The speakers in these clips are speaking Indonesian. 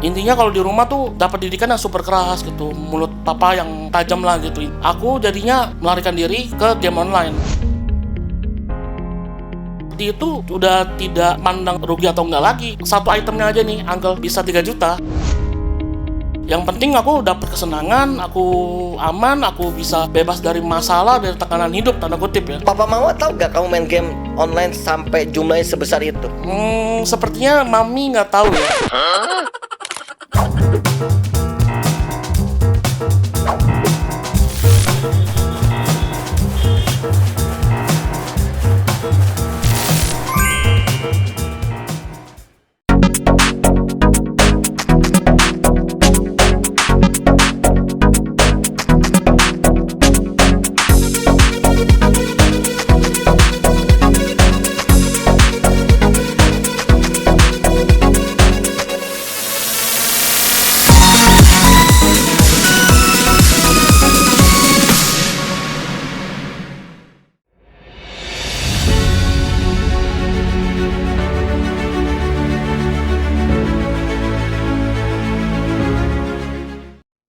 Intinya kalau di rumah tuh dapat didikan yang super keras gitu, mulut papa yang tajam lah gitu. Aku jadinya melarikan diri ke game online. Dia itu udah tidak mandang rugi atau enggak lagi. Satu itemnya aja nih, Uncle, bisa 3 juta. Yang penting aku dapat kesenangan, aku aman, aku bisa bebas dari masalah, dari tekanan hidup, tanda kutip ya. Papa Mama tahu gak kamu main game online sampai jumlahnya sebesar itu? Sepertinya Mami nggak tahu ya.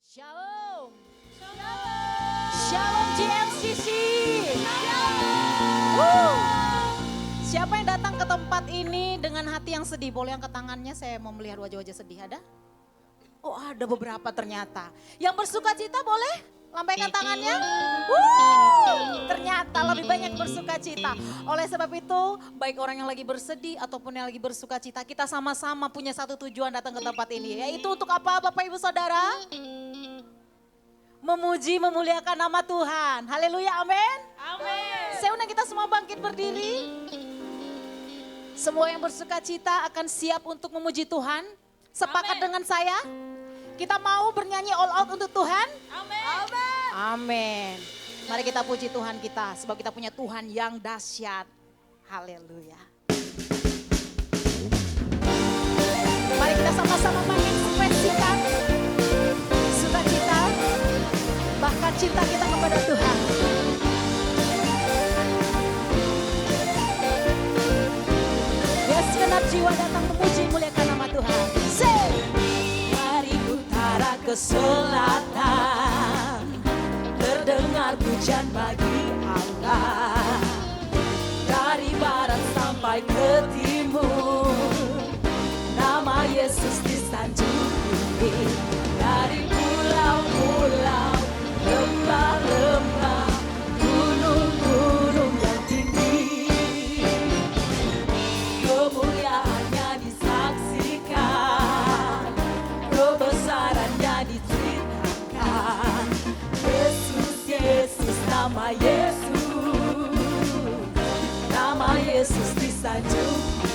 Shalom. Shalom GMCC. Siapa yang datang ke tempat ini dengan hati yang sedih? Boleh angkat tangannya, saya mau melihat wajah-wajah sedih. Ada? Oh, ada beberapa ternyata. Yang bersuka cita boleh lambaikan tangannya? Ternyata lebih banyak bersuka cita. Oleh sebab itu, baik orang yang lagi bersedih ataupun yang lagi bersuka cita, kita sama-sama punya satu tujuan datang ke tempat ini. Yaitu untuk apa, Bapak Ibu Saudara? Memuji, memuliakan nama Tuhan. Haleluya, amin. Amin. Saya undang kita semua bangkit berdiri. Semua yang bersuka cita akan siap untuk memuji Tuhan. Sepakat dengan saya? Kita mau bernyanyi all out untuk Tuhan? Amin. Amin. Amin. Mari kita puji Tuhan kita, sebab kita punya Tuhan yang dahsyat. Haleluya. Mari kita sama-sama mengekspresikan sukacita, bahkan cinta kita kepada Tuhan. Ya, segenap jiwa datang memuji muliakan nama Tuhan. Dari utara ke selatan, terdengar pujian bagi Allah. Dari barat sampai ke timur, nama Yesus disanjung tinggi. Dari pulau-pulau, lembah-lembah, gunung-gunung yang tinggi, kemuliaannya disaksikan, kebesarannya diceritakan. Yesus, Yesus, nama Yesus disanjung.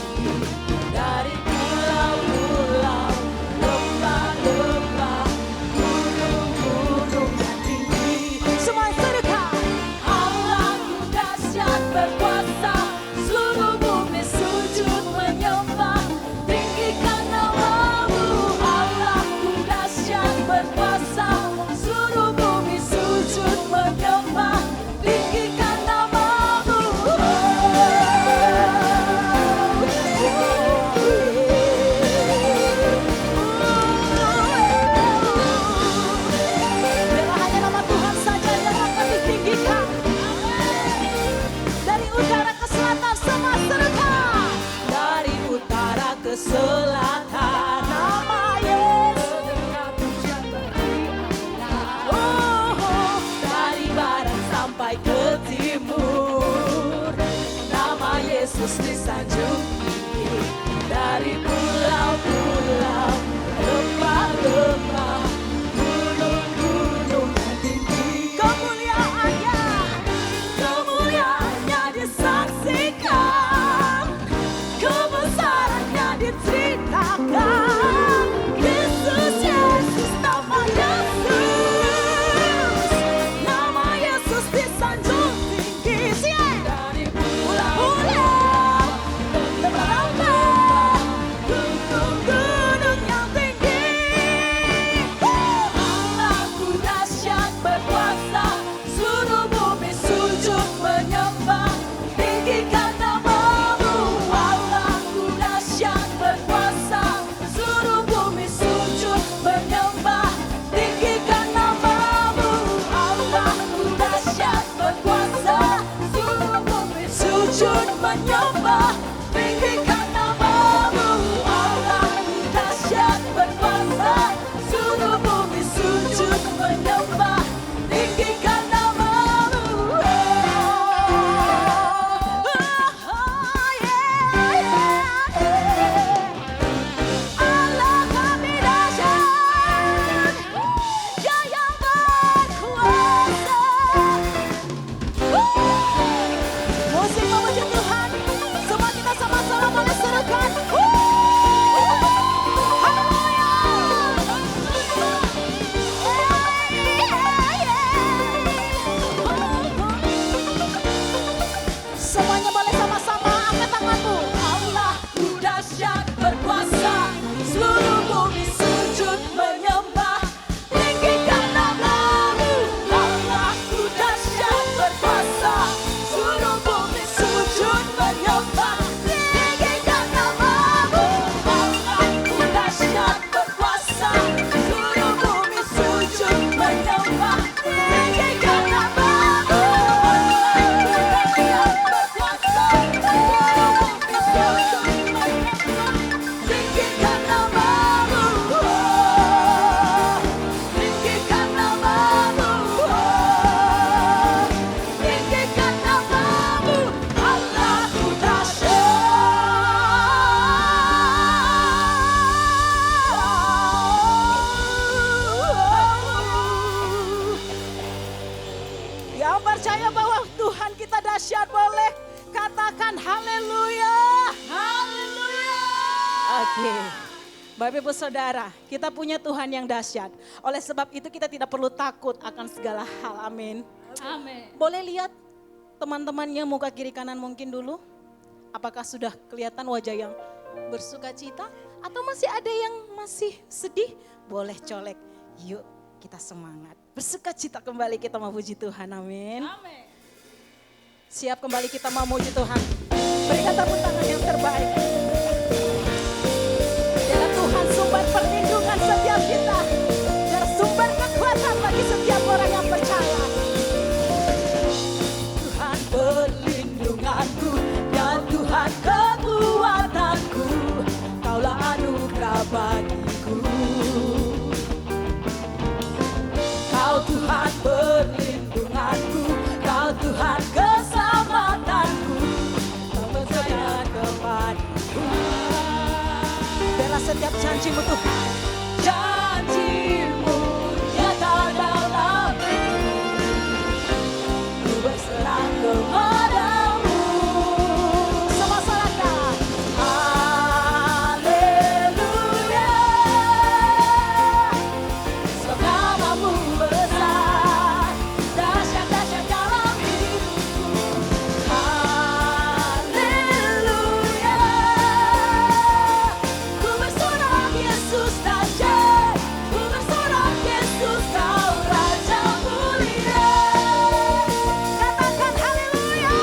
Tuhan. Haleluya. Haleluya. Oke. Bapak Ibu Saudara, kita punya Tuhan yang dahsyat. Oleh sebab itu kita tidak perlu takut akan segala hal. Amin. Amin. Boleh lihat teman-temannya muka kiri kanan mungkin dulu. Apakah sudah kelihatan wajah yang bersuka cita? Atau masih ada yang masih sedih? Boleh colek. Yuk kita semangat. Bersuka cita kembali kita memuji Tuhan. Amin. Amin. Siap kembali kita memuji Tuhan. Berikan tepuk tangan yang terbaik. Dia Tuhan sumber perlindungan setiap kita. Dia sumber kekuatan bagi setiap orang yang percaya. Tuhan perlindunganku dan Tuhan kekuatanku. Kaulah anugerah bagiku. Kau Tuhan perlindunganku, Kau Tuhan keselamatanku, Kau percaya kepadaku. Bela setiap janji-Mu Tuhan, janji-Mu nyata dalamku, ku berserah kepadamu. Semua sorakan, haleluya, sebab namamu besar, dahsyat-dahsyat dalam hidupku. Haleluya, ku bersorak Yesus dahsyat, ku bersorak Yesus Kau Raja mulia. Katakan haleluya.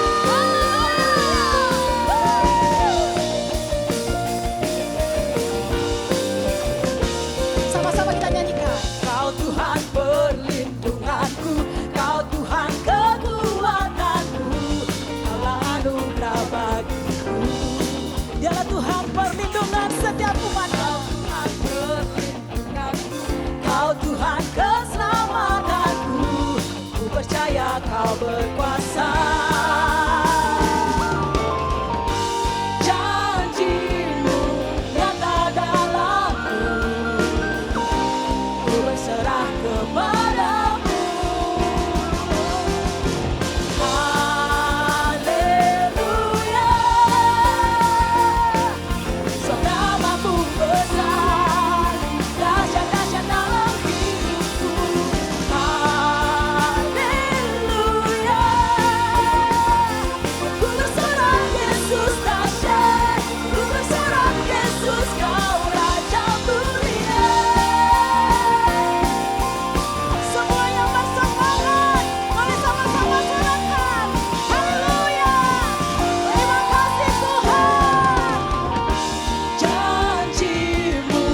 Sama-sama kita nyanyikan. Kau Tuhan perlindunganku, Kau Tuhan kekuatanku, Kaulah anugerah bagiku. Dialah Tuhan perlindungan setiap umat. Kau Tuhan perlindunganku, Kau Tuhan keselamatanku, ku percaya Kau berkuasa. Janji-Mu nyata dalamku, ku berserah kepadamu. Haleluya, sebab namamu besar, dahsyat-dahsyat dalam hidupku. Haleluya, ku bersorak Yesus dahsyat, ku bersorak Yesus Kau Raja mulia. Semua yang bersemangat, mari sama-sama sorakan. Haleluya, terima kasih Tuhan. Janji-Mu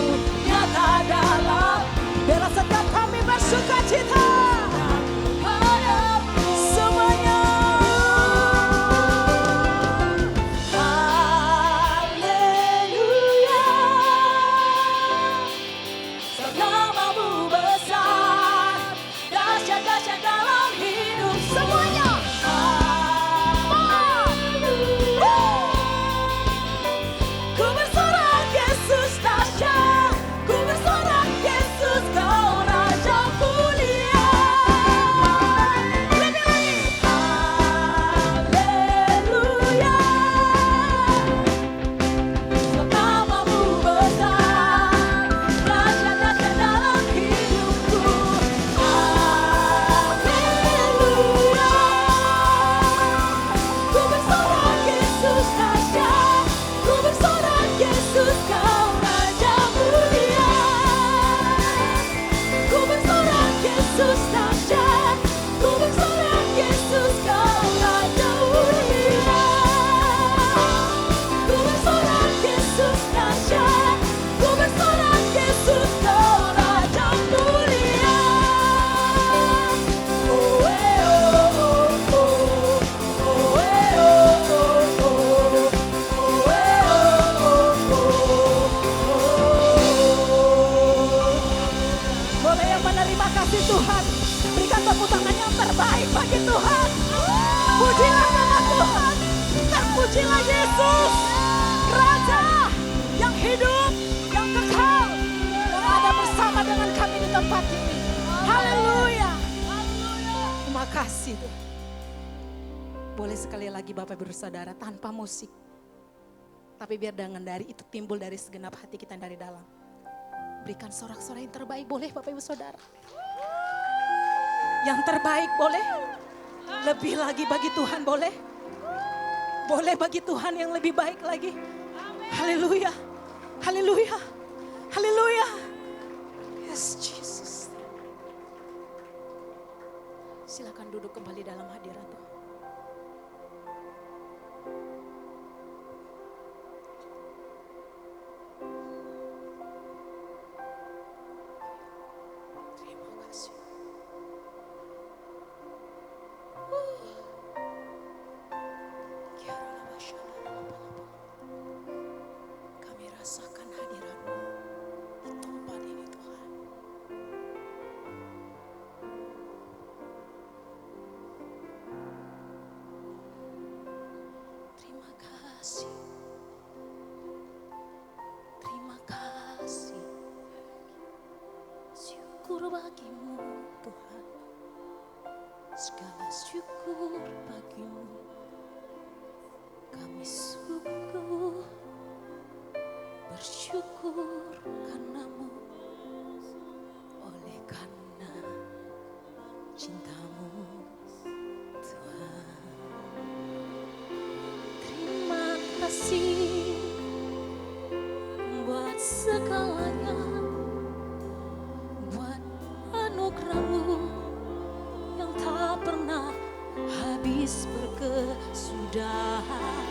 nyata dalam, biarlah setiap kami bersuka cita. Semuanya. Haleluya, sebab namamu besar, dahsyat-dahsyat dalam hidup semuanya. Haleluya, ku bersorak Yesus dahsyat, ku bersorak Yesus Kau Raja mulia. Lebih lagi. Haleluya, sebab namamu besar, dahsyat-dahsyat dalam hidupku. Haleluya, ku bersorak Yesus dahsyat, ku bersorak Yesus Kau Raja mulia. Ku bersorak Yesus dahsyat, ku bersorak Yesus Kau Raja mulia. Ku bersorak Yesus dahsyat, ku bersorak Yesus Kau Raja mulia. Oh boleh yang menerima kasih Tuhan, berikan tepuk tangan yang terbaik bagi Tuhan. Pujilah nama Tuhan, terpujilah Yesus, Raja yang hidup, yang kekal, yang ada bersama dengan kami di tempat ini. Haleluya. Terima kasih Tuhan. Boleh sekali lagi Bapak Ibu Saudara tanpa musik. Tapi biar dengan dari itu timbul dari segenap hati kita yang dari dalam. Berikan sorak-sorai yang terbaik boleh Bapak Ibu Saudara. Yang terbaik boleh. Lebih lagi bagi Tuhan boleh. Boleh bagi Tuhan yang lebih baik lagi. Haleluya. Haleluya. Haleluya. Yes Jesus. Silakan duduk kembali dalam hadirat Tuhan. Terima kasih. Kami rasakan hadirat-Mu di tempat ini Tuhan. Terima kasih. Terima kasih. Syukur bagimu Tuhan. Segala syukur bagimu. Kami sungguh bersyukur karenamu. Oleh karena cintamu Tuhan. Terima kasih buat segalanya, buat anugerah-Mu yang tak pernah habis berkesudahan.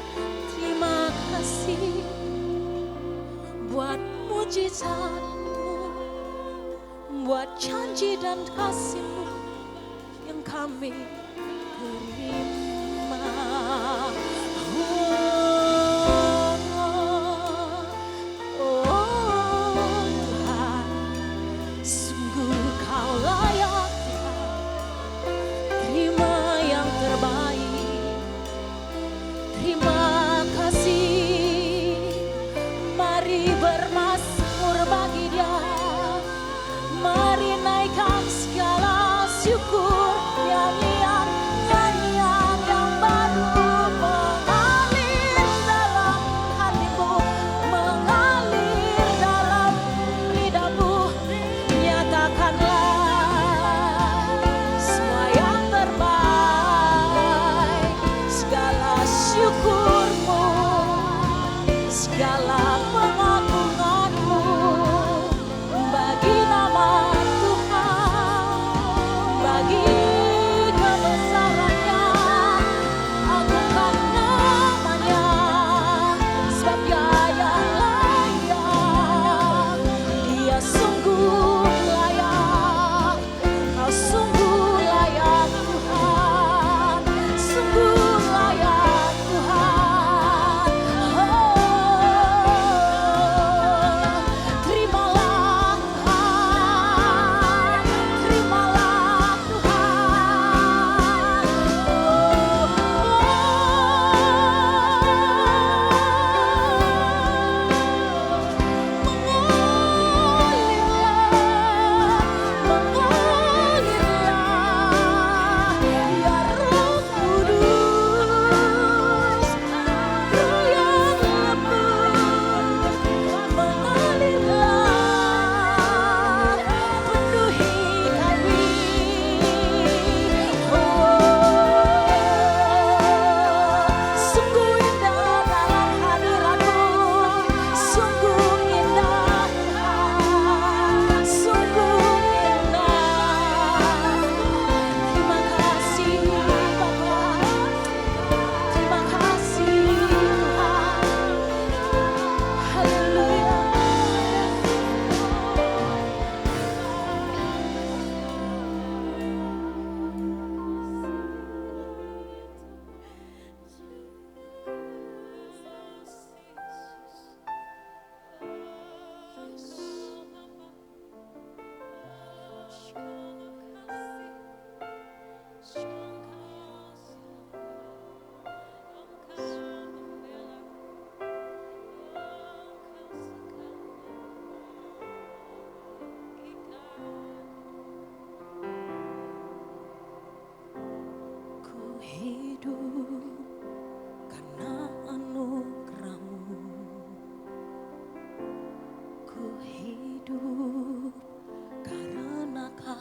Terima kasih buat mujizat-Mu, buat janji dan kasih-Mu yang kami terima. Tuhan, sungguh Kau layak Tuhan. Terima yang terbaik. Terima kasih. Mari bermazmur bagi Dia. Mari naikkan segala syukur, nyanyian yang baru mengalir.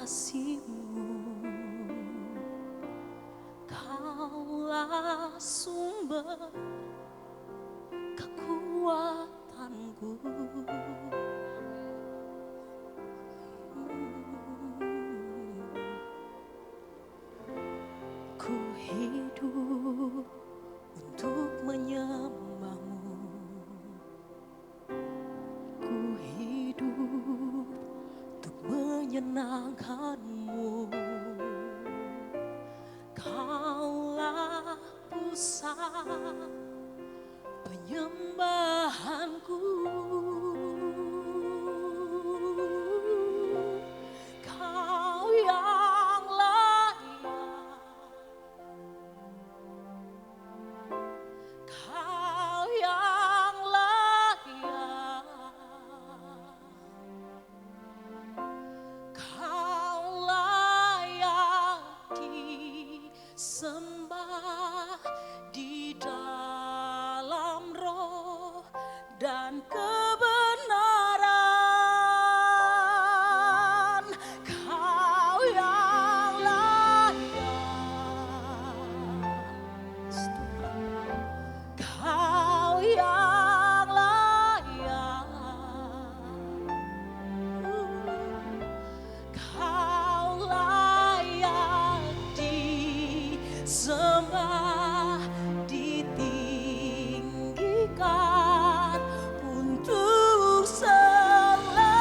kasih-Mu, Kaulah sumber kekuatanku. Ku hidup untuk menyembah-Mu, ku hidup untuk menyenangkan-Mu. Kaulah pusat penyembahanku. Kau yang layak, Kau yang layak, Kau layak disembah di dalam roh dan kebenaran. Kau yang layak, Kau yang layak, Kau layak disembah, ditinggikan untuk selamanya.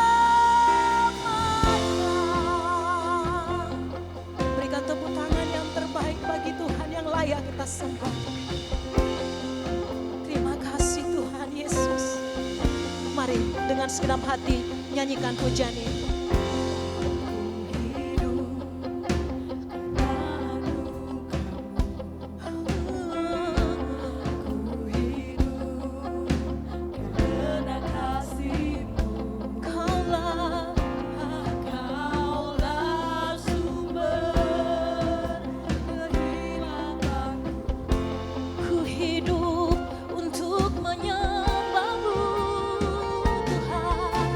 Berikan tepuk tangan yang terbaik bagi Tuhan yang layak kita sembah. Terima kasih Tuhan Yesus. Mari dengan segenap hati nyanyikan pujian ini. Ku hidup untuk menyembah-Mu, Tuhan.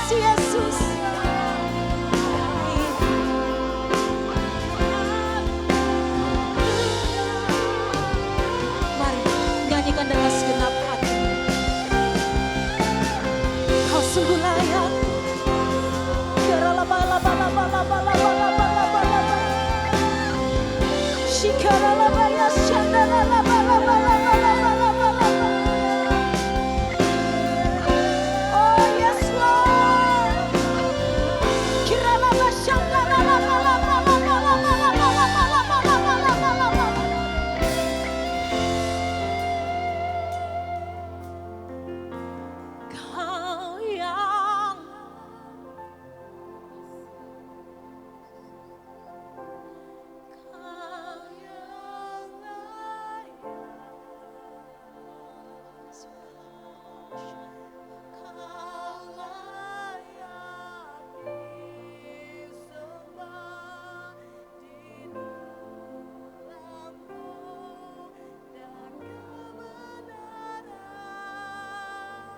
kasih Yesus. Mari nyanyikan dengan segenap hati. Kau sungguh layak. Oh yes Lord. Kau yang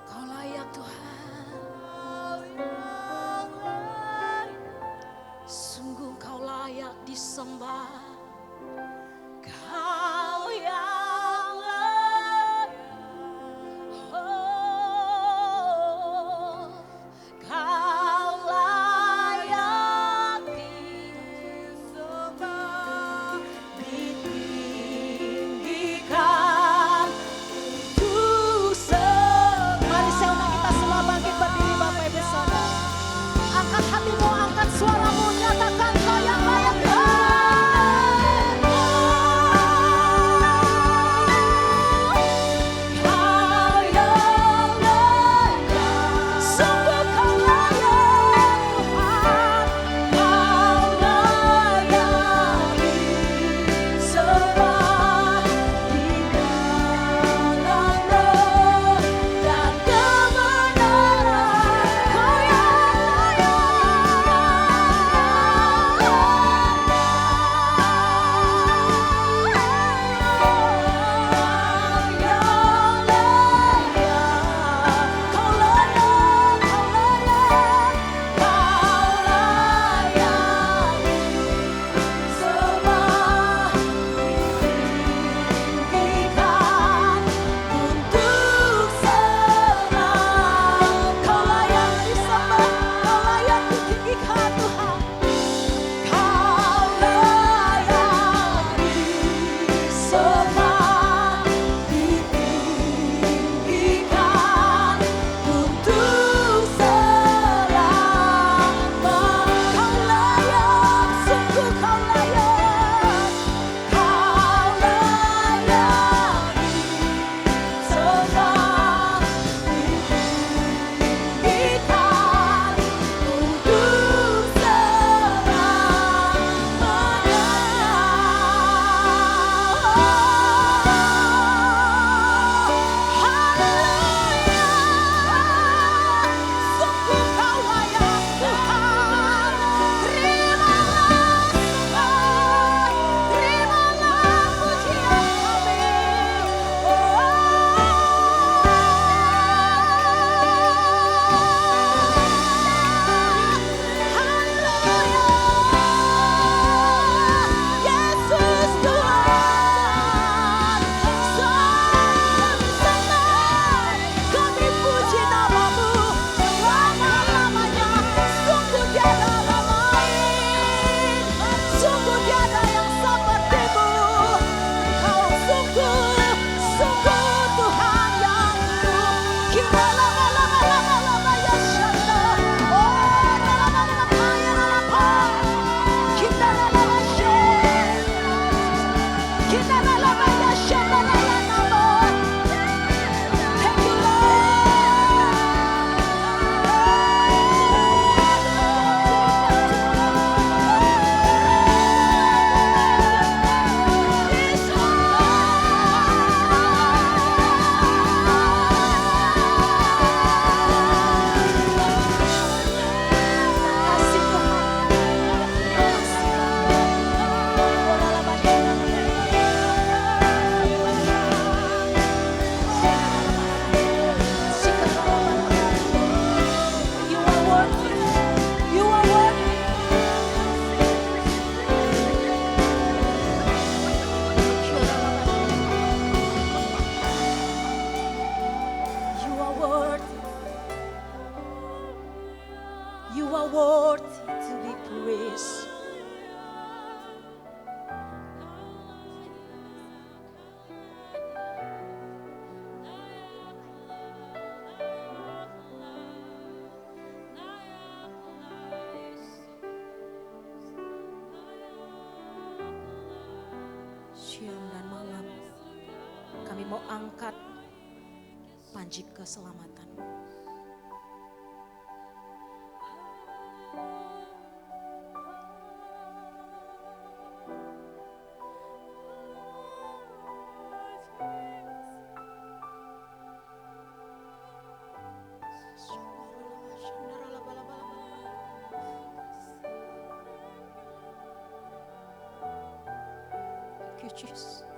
Kau layak Tuhan. Sungguh Kau layak disembah. Kau yang layak. Oh, Kau layak disembah, ditinggikan untuk Mari seunang kita semua bangkit berdiri Bapak Ibu Saudara. Angkat hatimu, angkat suaramu, nyatakan Kau yang layak. Kau yang layak, sungguh Kau layak Tuhan. Kau layak disembah di dalam roh dan kebenaran. Kau yang layak You are worthy to be praised. Siang dan malam kami mau angkat panji keselamatan. Thank you, Jesus.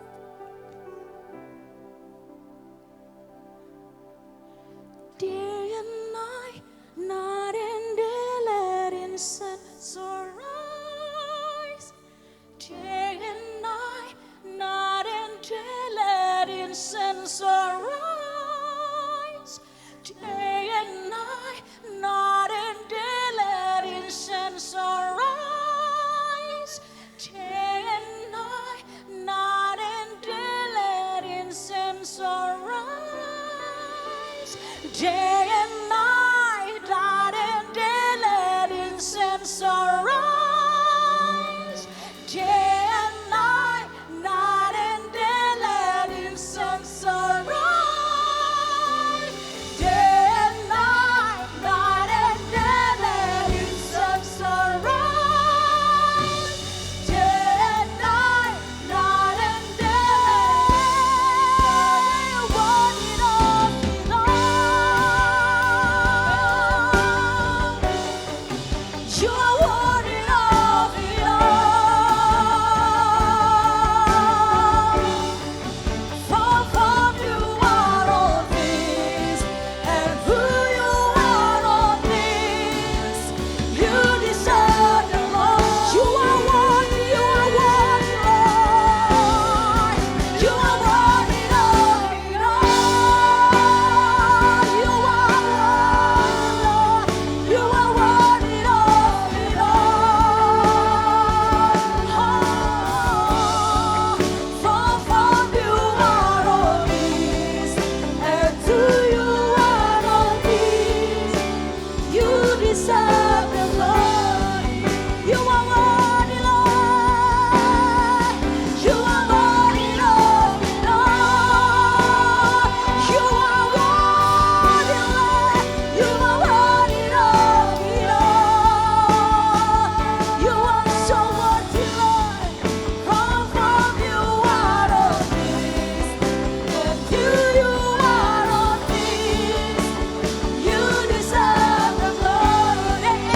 Day and night, night and day, let incense arise. Day and night, night and day, let incense arise. Day and night, night and day, let incense arise. Day and night, night and day, let incense arise. Day and night, night and day, let incense arise. Day and night, night and day, let incense arise. Day and night, night and day, let incense arise. Day and night, night and day, want it all, it all. You are worthy of it all. From you are all things, and who you are all things. You deserve the Lord. You are worthy, Lord. You are worthy of it all. You are worthy, Lord. You are worthy of it all. From you are all things, and to you are all things. You deserve the glory. You are worthy, Lord. You are worthy of it all. You are worthy, Lord. You are worthy of it all. You are so worthy, Lord. From you are all things, and to you are all things. You deserve the glory.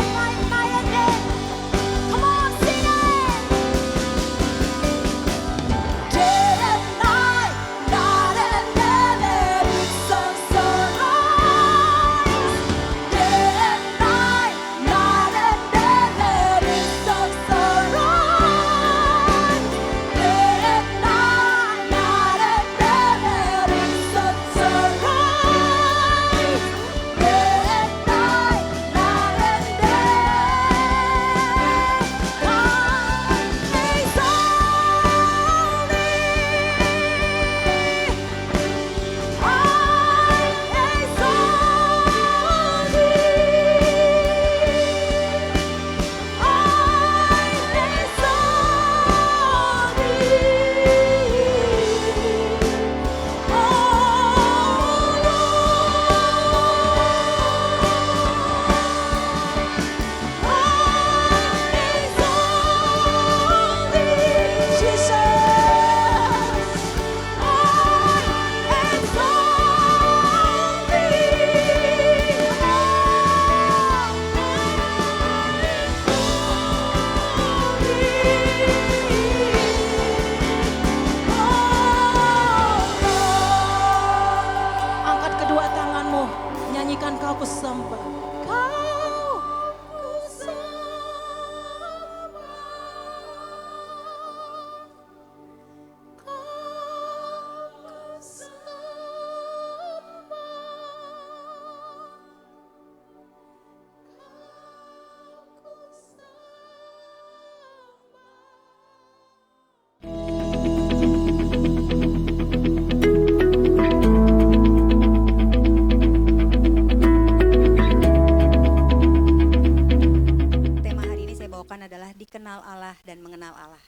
pertanyaan adalah dikenal Allah dan mengenal Allah.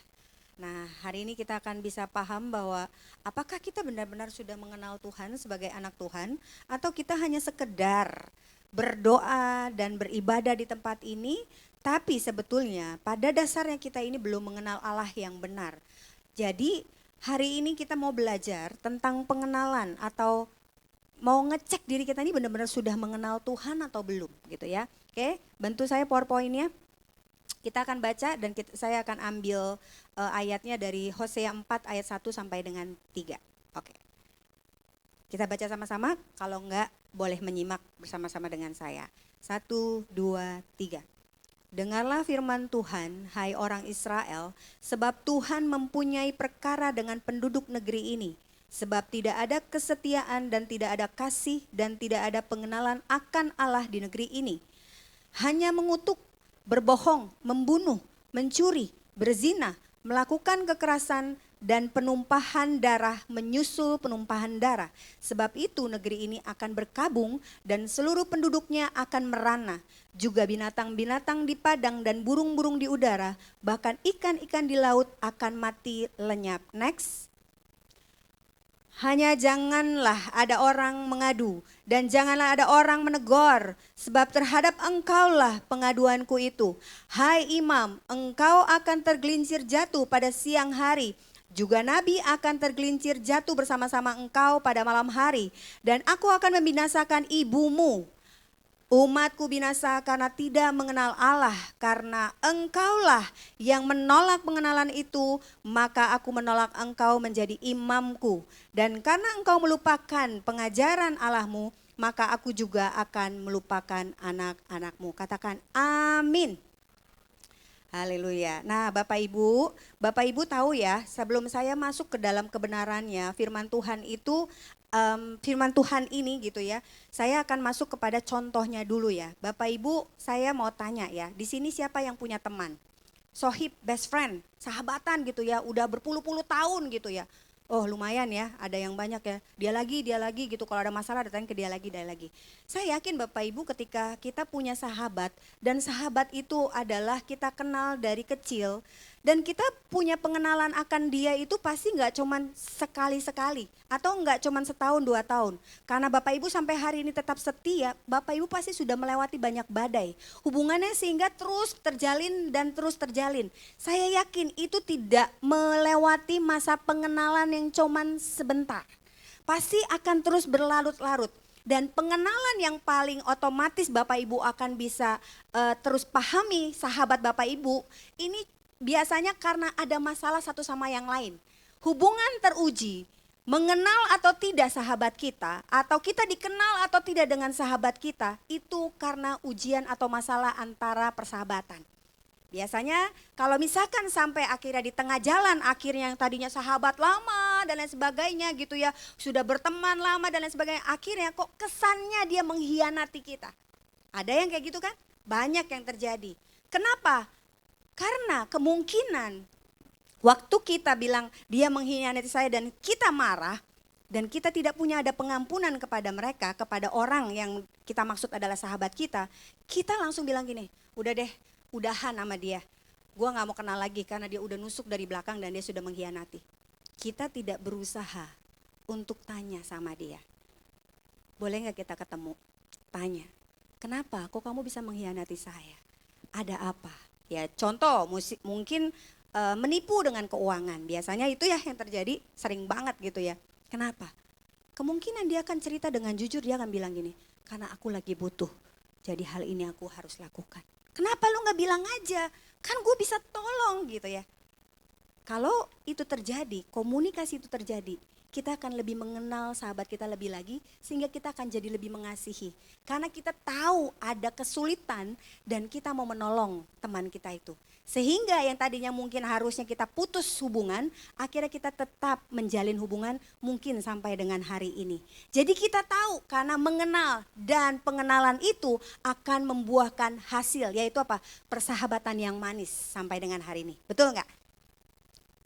Nah, hari ini kita akan bisa paham bahwa apakah kita benar-benar sudah mengenal Tuhan sebagai anak Tuhan, atau kita hanya sekedar berdoa dan beribadah di tempat ini, tapi sebetulnya pada dasarnya kita ini belum mengenal Allah yang benar. Jadi hari ini kita mau belajar tentang pengenalan, atau mau ngecek diri kita ini benar-benar sudah mengenal Tuhan atau belum gitu ya. Oke, bantu saya PowerPoint-nya. Kita akan baca dan saya akan ambil ayatnya dari Hosea 4 ayat 1 sampai dengan 3. Oke. Kita baca sama-sama, kalau enggak boleh menyimak bersama-sama dengan saya. 1, 2, 3. Dengarlah firman Tuhan, hai orang Israel, sebab Tuhan mempunyai perkara dengan penduduk negeri ini. Sebab tidak ada kesetiaan dan tidak ada kasih dan tidak ada pengenalan akan Allah di negeri ini. Hanya mengutuk, berbohong, membunuh, mencuri, berzina, melakukan kekerasan, dan penumpahan darah menyusul penumpahan darah. Sebab itu negeri ini akan berkabung dan seluruh penduduknya akan merana. Juga binatang-binatang di padang dan burung-burung di udara, bahkan ikan-ikan di laut akan mati lenyap. Next. Hanya janganlah ada orang mengadu dan janganlah ada orang menegur, sebab terhadap engkaulah pengaduanku itu. Hai imam, engkau akan tergelincir jatuh pada siang hari. Juga nabi akan tergelincir jatuh bersama-sama engkau pada malam hari. Dan aku akan membinasakan ibumu. Umatku binasa karena tidak mengenal Allah, karena engkaulah yang menolak pengenalan itu, maka aku menolak engkau menjadi imamku. Dan karena engkau melupakan pengajaran Allahmu, maka aku juga akan melupakan anak-anakmu. Katakan amin. Haleluya. Nah Bapak Ibu tahu ya, sebelum saya masuk ke dalam kebenarannya, firman Tuhan itu, firman Tuhan ini gitu ya, saya akan masuk kepada contohnya dulu ya. Bapak Ibu, saya mau tanya ya, di sini siapa yang punya teman? Sohib, best friend, sahabatan gitu ya, udah berpuluh-puluh tahun gitu ya. Oh lumayan ya, ada yang banyak ya, dia lagi gitu, kalau ada masalah datang ke dia lagi. Saya yakin Bapak Ibu ketika kita punya sahabat, dan sahabat itu adalah kita kenal dari kecil, dan kita punya pengenalan akan dia itu pasti gak cuman sekali-sekali, atau gak cuman setahun 2 tahun. Karena Bapak Ibu sampai hari ini tetap setia, Bapak Ibu pasti sudah melewati banyak badai. Hubungannya sehingga terus terjalin dan terus terjalin. Saya yakin itu tidak melewati masa pengenalan yang cuman sebentar. Pasti akan terus berlarut-larut. Dan pengenalan yang paling otomatis Bapak Ibu akan bisa terus pahami sahabat Bapak Ibu, ini biasanya karena ada masalah satu sama yang lain. Hubungan teruji, mengenal atau tidak sahabat kita, atau kita dikenal atau tidak dengan sahabat kita, itu karena ujian atau masalah antara persahabatan. Biasanya kalau misalkan sampai akhirnya di tengah jalan, akhirnya yang tadinya sahabat lama dan lain sebagainya gitu ya, sudah berteman lama dan lain sebagainya, akhirnya kok kesannya dia mengkhianati kita. Ada yang kayak gitu kan? Banyak yang terjadi. Kenapa? Karena kemungkinan waktu kita bilang dia mengkhianati saya dan kita marah, dan kita tidak punya ada pengampunan kepada mereka, kepada orang yang kita maksud adalah sahabat kita langsung bilang gini, udah deh, udahan sama dia. Gua gak mau kenal lagi karena dia udah nusuk dari belakang dan dia sudah mengkhianati. Kita tidak berusaha untuk tanya sama dia. Boleh gak kita ketemu? Tanya, kenapa kok kamu bisa mengkhianati saya? Ada apa? Ya contoh mungkin menipu dengan keuangan. Biasanya itu ya yang terjadi sering banget gitu ya. Kenapa? Kemungkinan dia akan cerita dengan jujur, dia akan bilang gini, karena aku lagi butuh. Jadi hal ini aku harus lakukan. Kenapa lu gak bilang aja? Kan gue bisa tolong gitu ya. Kalau itu terjadi, komunikasi itu terjadi, kita akan lebih mengenal sahabat kita lebih lagi, sehingga kita akan jadi lebih mengasihi. Karena kita tahu ada kesulitan dan kita mau menolong teman kita itu. Sehingga yang tadinya mungkin harusnya kita putus hubungan, akhirnya kita tetap menjalin hubungan mungkin sampai dengan hari ini. Jadi kita tahu karena mengenal dan pengenalan itu akan membuahkan hasil, yaitu apa? Persahabatan yang manis sampai dengan hari ini. Betul nggak?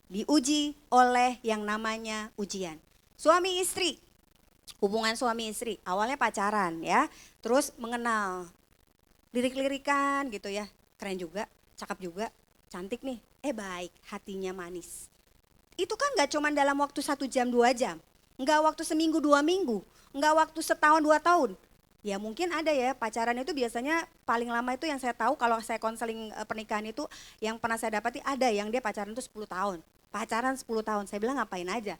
Diuji oleh yang namanya ujian. Suami istri, hubungan suami istri, awalnya pacaran ya, terus mengenal, lirik-lirikan gitu ya, keren juga, cakep juga, cantik nih, baik, hatinya manis. Itu kan gak cuma dalam waktu 1 jam 2 jam, gak waktu seminggu 2 minggu, gak waktu setahun 2 tahun. Ya mungkin ada ya, pacaran itu biasanya paling lama itu yang saya tahu kalau saya konseling pernikahan itu yang pernah saya dapati ada yang dia pacaran itu 10 tahun. Pacaran 10 tahun, saya bilang ngapain aja?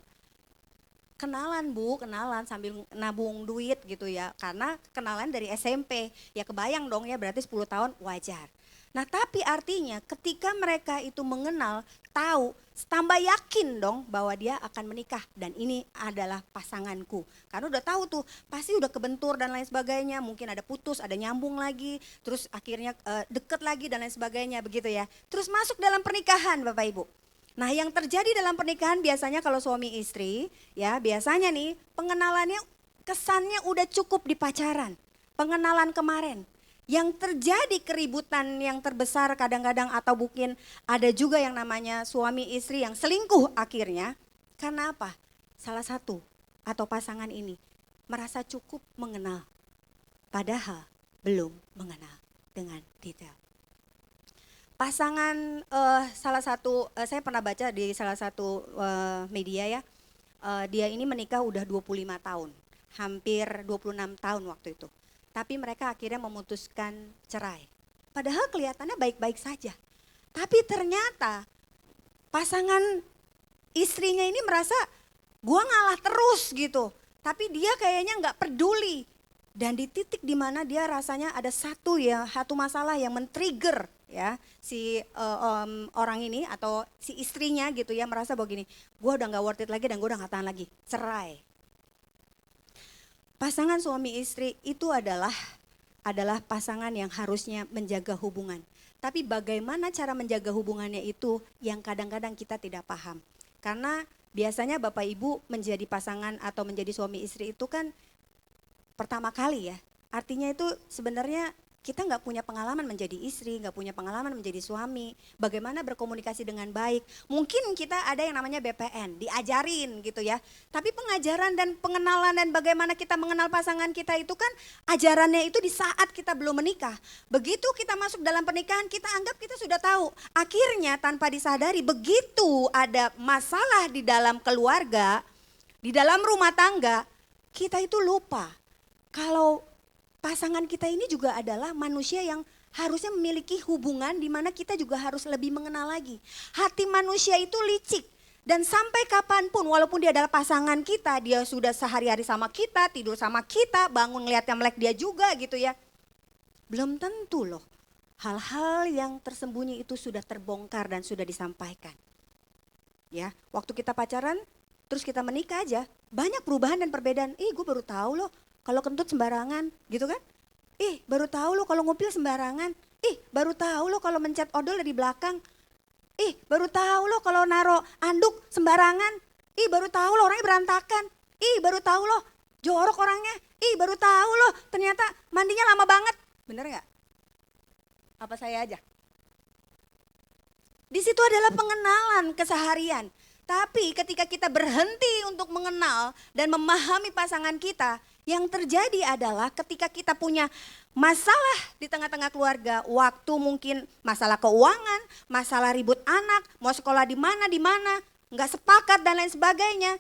Kenalan Bu, kenalan sambil nabung duit gitu ya. Karena kenalan dari SMP, ya kebayang dong ya berarti 10 tahun wajar. Nah tapi artinya ketika mereka itu mengenal, tahu, tambah yakin dong bahwa dia akan menikah dan ini adalah pasanganku. Karena udah tahu tuh pasti udah kebentur dan lain sebagainya, mungkin ada putus, ada nyambung lagi, terus akhirnya deket lagi dan lain sebagainya begitu ya. Terus masuk dalam pernikahan Bapak Ibu. Nah yang terjadi dalam pernikahan biasanya kalau suami istri ya biasanya nih pengenalannya kesannya udah cukup di pacaran, pengenalan kemarin. Yang terjadi keributan yang terbesar kadang-kadang atau mungkin ada juga yang namanya suami istri yang selingkuh akhirnya. Karena apa? Salah satu atau pasangan ini merasa cukup mengenal. Padahal belum mengenal dengan detail. Pasangan salah satu, saya pernah baca di salah satu media ya. Dia ini menikah udah 25 tahun, hampir 26 tahun waktu itu. Tapi mereka akhirnya memutuskan cerai. Padahal kelihatannya baik-baik saja. Tapi ternyata pasangan istrinya ini merasa gua ngalah terus gitu. Tapi dia kayaknya nggak peduli. Dan di titik dimana dia rasanya ada satu masalah yang men-trigger ya si orang ini atau si istrinya gitu ya merasa bahwa gini, gua udah nggak worth it lagi dan gua udah nggak tahan lagi, cerai. Pasangan suami istri itu adalah pasangan yang harusnya menjaga hubungan. Tapi bagaimana cara menjaga hubungannya itu yang kadang-kadang kita tidak paham. Karena biasanya Bapak Ibu menjadi pasangan atau menjadi suami istri itu kan pertama kali ya. Artinya itu sebenarnya kita nggak punya pengalaman menjadi istri, nggak punya pengalaman menjadi suami. Bagaimana berkomunikasi dengan baik. Mungkin kita ada yang namanya BPN, diajarin gitu ya. Tapi pengajaran dan pengenalan dan bagaimana kita mengenal pasangan kita itu kan ajarannya itu di saat kita belum menikah. Begitu kita masuk dalam pernikahan kita anggap kita sudah tahu. Akhirnya tanpa disadari begitu ada masalah di dalam keluarga, di dalam rumah tangga, kita itu lupa. Kalau pasangan kita ini juga adalah manusia yang harusnya memiliki hubungan di mana kita juga harus lebih mengenal lagi. Hati manusia itu licik dan sampai kapanpun walaupun dia adalah pasangan kita, dia sudah sehari-hari sama kita, tidur sama kita, bangun ngeliatnya melek dia juga gitu ya. Belum tentu loh hal-hal yang tersembunyi itu sudah terbongkar dan sudah disampaikan. Ya, waktu kita pacaran terus kita menikah aja banyak perubahan dan perbedaan. Gue baru tahu loh. Kalau kentut sembarangan gitu kan. Baru tahu lo kalau ngupil sembarangan. Baru tahu lo kalau mencet odol dari belakang. Baru tahu lo kalau naro anduk sembarangan. Baru tahu lo orangnya berantakan. Baru tahu lo jorok orangnya. Baru tahu lo ternyata mandinya lama banget. Bener gak? Apa saya aja? Di situ adalah pengenalan keseharian. Tapi ketika kita berhenti untuk mengenal dan memahami pasangan kita, yang terjadi adalah ketika kita punya masalah di tengah-tengah keluarga, waktu mungkin masalah keuangan, masalah ribut anak, mau sekolah di mana, nggak sepakat dan lain sebagainya.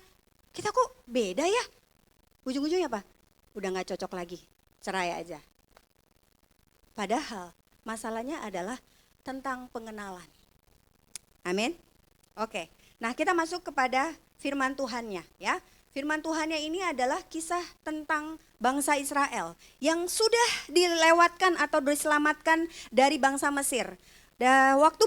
Kita kok beda ya? Ujung-ujungnya apa? Udah nggak cocok lagi, cerai aja. Padahal masalahnya adalah tentang pengenalan. Amin? Oke. Nah kita masuk kepada firman Tuhannya ya. Firman Tuhannya ini adalah kisah tentang bangsa Israel yang sudah dilewatkan atau diselamatkan dari bangsa Mesir. Dan waktu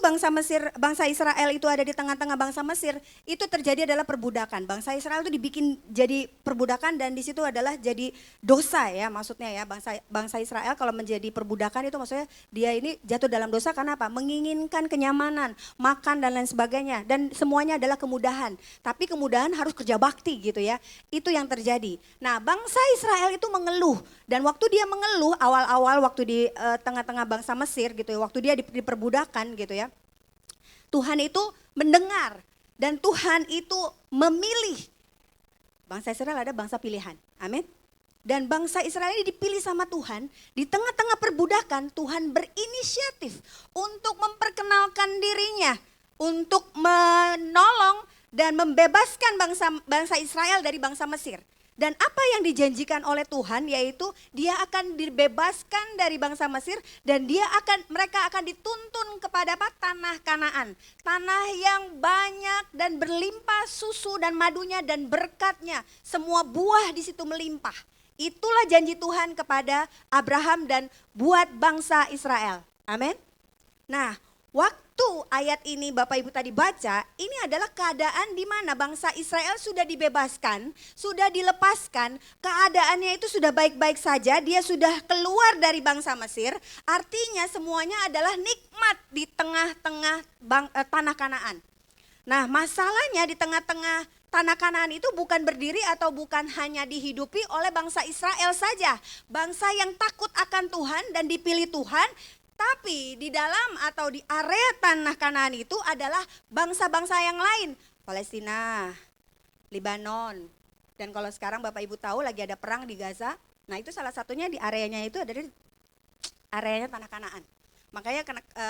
bangsa Israel itu ada di tengah-tengah bangsa Mesir, itu terjadi adalah perbudakan. Bangsa Israel itu dibikin jadi perbudakan dan di situ adalah jadi dosa ya maksudnya ya. Bangsa Israel kalau menjadi perbudakan itu maksudnya dia ini jatuh dalam dosa karena apa? Menginginkan kenyamanan, makan dan lain sebagainya dan semuanya adalah kemudahan. Tapi kemudahan harus kerja bakti gitu ya. Itu yang terjadi. Nah, bangsa Israel itu mengeluh dan waktu dia mengeluh awal-awal waktu di tengah-tengah bangsa Mesir gitu ya, waktu dia diperbudakan gitu ya. Tuhan itu mendengar dan Tuhan itu memilih. Bangsa Israel ada bangsa pilihan. Amin. Dan bangsa Israel ini dipilih sama Tuhan, di tengah-tengah perbudakan Tuhan berinisiatif untuk memperkenalkan dirinya, untuk menolong dan membebaskan bangsa Israel dari bangsa Mesir. Dan apa yang dijanjikan oleh Tuhan yaitu dia akan dibebaskan dari bangsa Mesir dan mereka akan dituntun kepada apa? Tanah Kanaan. Tanah yang banyak dan berlimpah susu dan madunya dan berkatnya. Semua buah di situ melimpah. Itulah janji Tuhan kepada Abraham dan buat bangsa Israel. Amin. Nah, waktu ayat ini Bapak Ibu tadi baca, ini adalah keadaan di mana bangsa Israel sudah dibebaskan, sudah dilepaskan, keadaannya itu sudah baik-baik saja, dia sudah keluar dari bangsa Mesir, artinya semuanya adalah nikmat di tengah-tengah tanah Kanaan. Nah, masalahnya di tengah-tengah tanah Kanaan itu bukan berdiri atau bukan hanya dihidupi oleh bangsa Israel saja. Bangsa yang takut akan Tuhan dan dipilih Tuhan, tapi di dalam atau di area tanah Kanaan itu adalah bangsa-bangsa yang lain. Palestina, Lebanon. Dan kalau sekarang Bapak Ibu tahu lagi ada perang di Gaza. Nah itu salah satunya di areanya itu ada di areanya tanah Kanaan. Makanya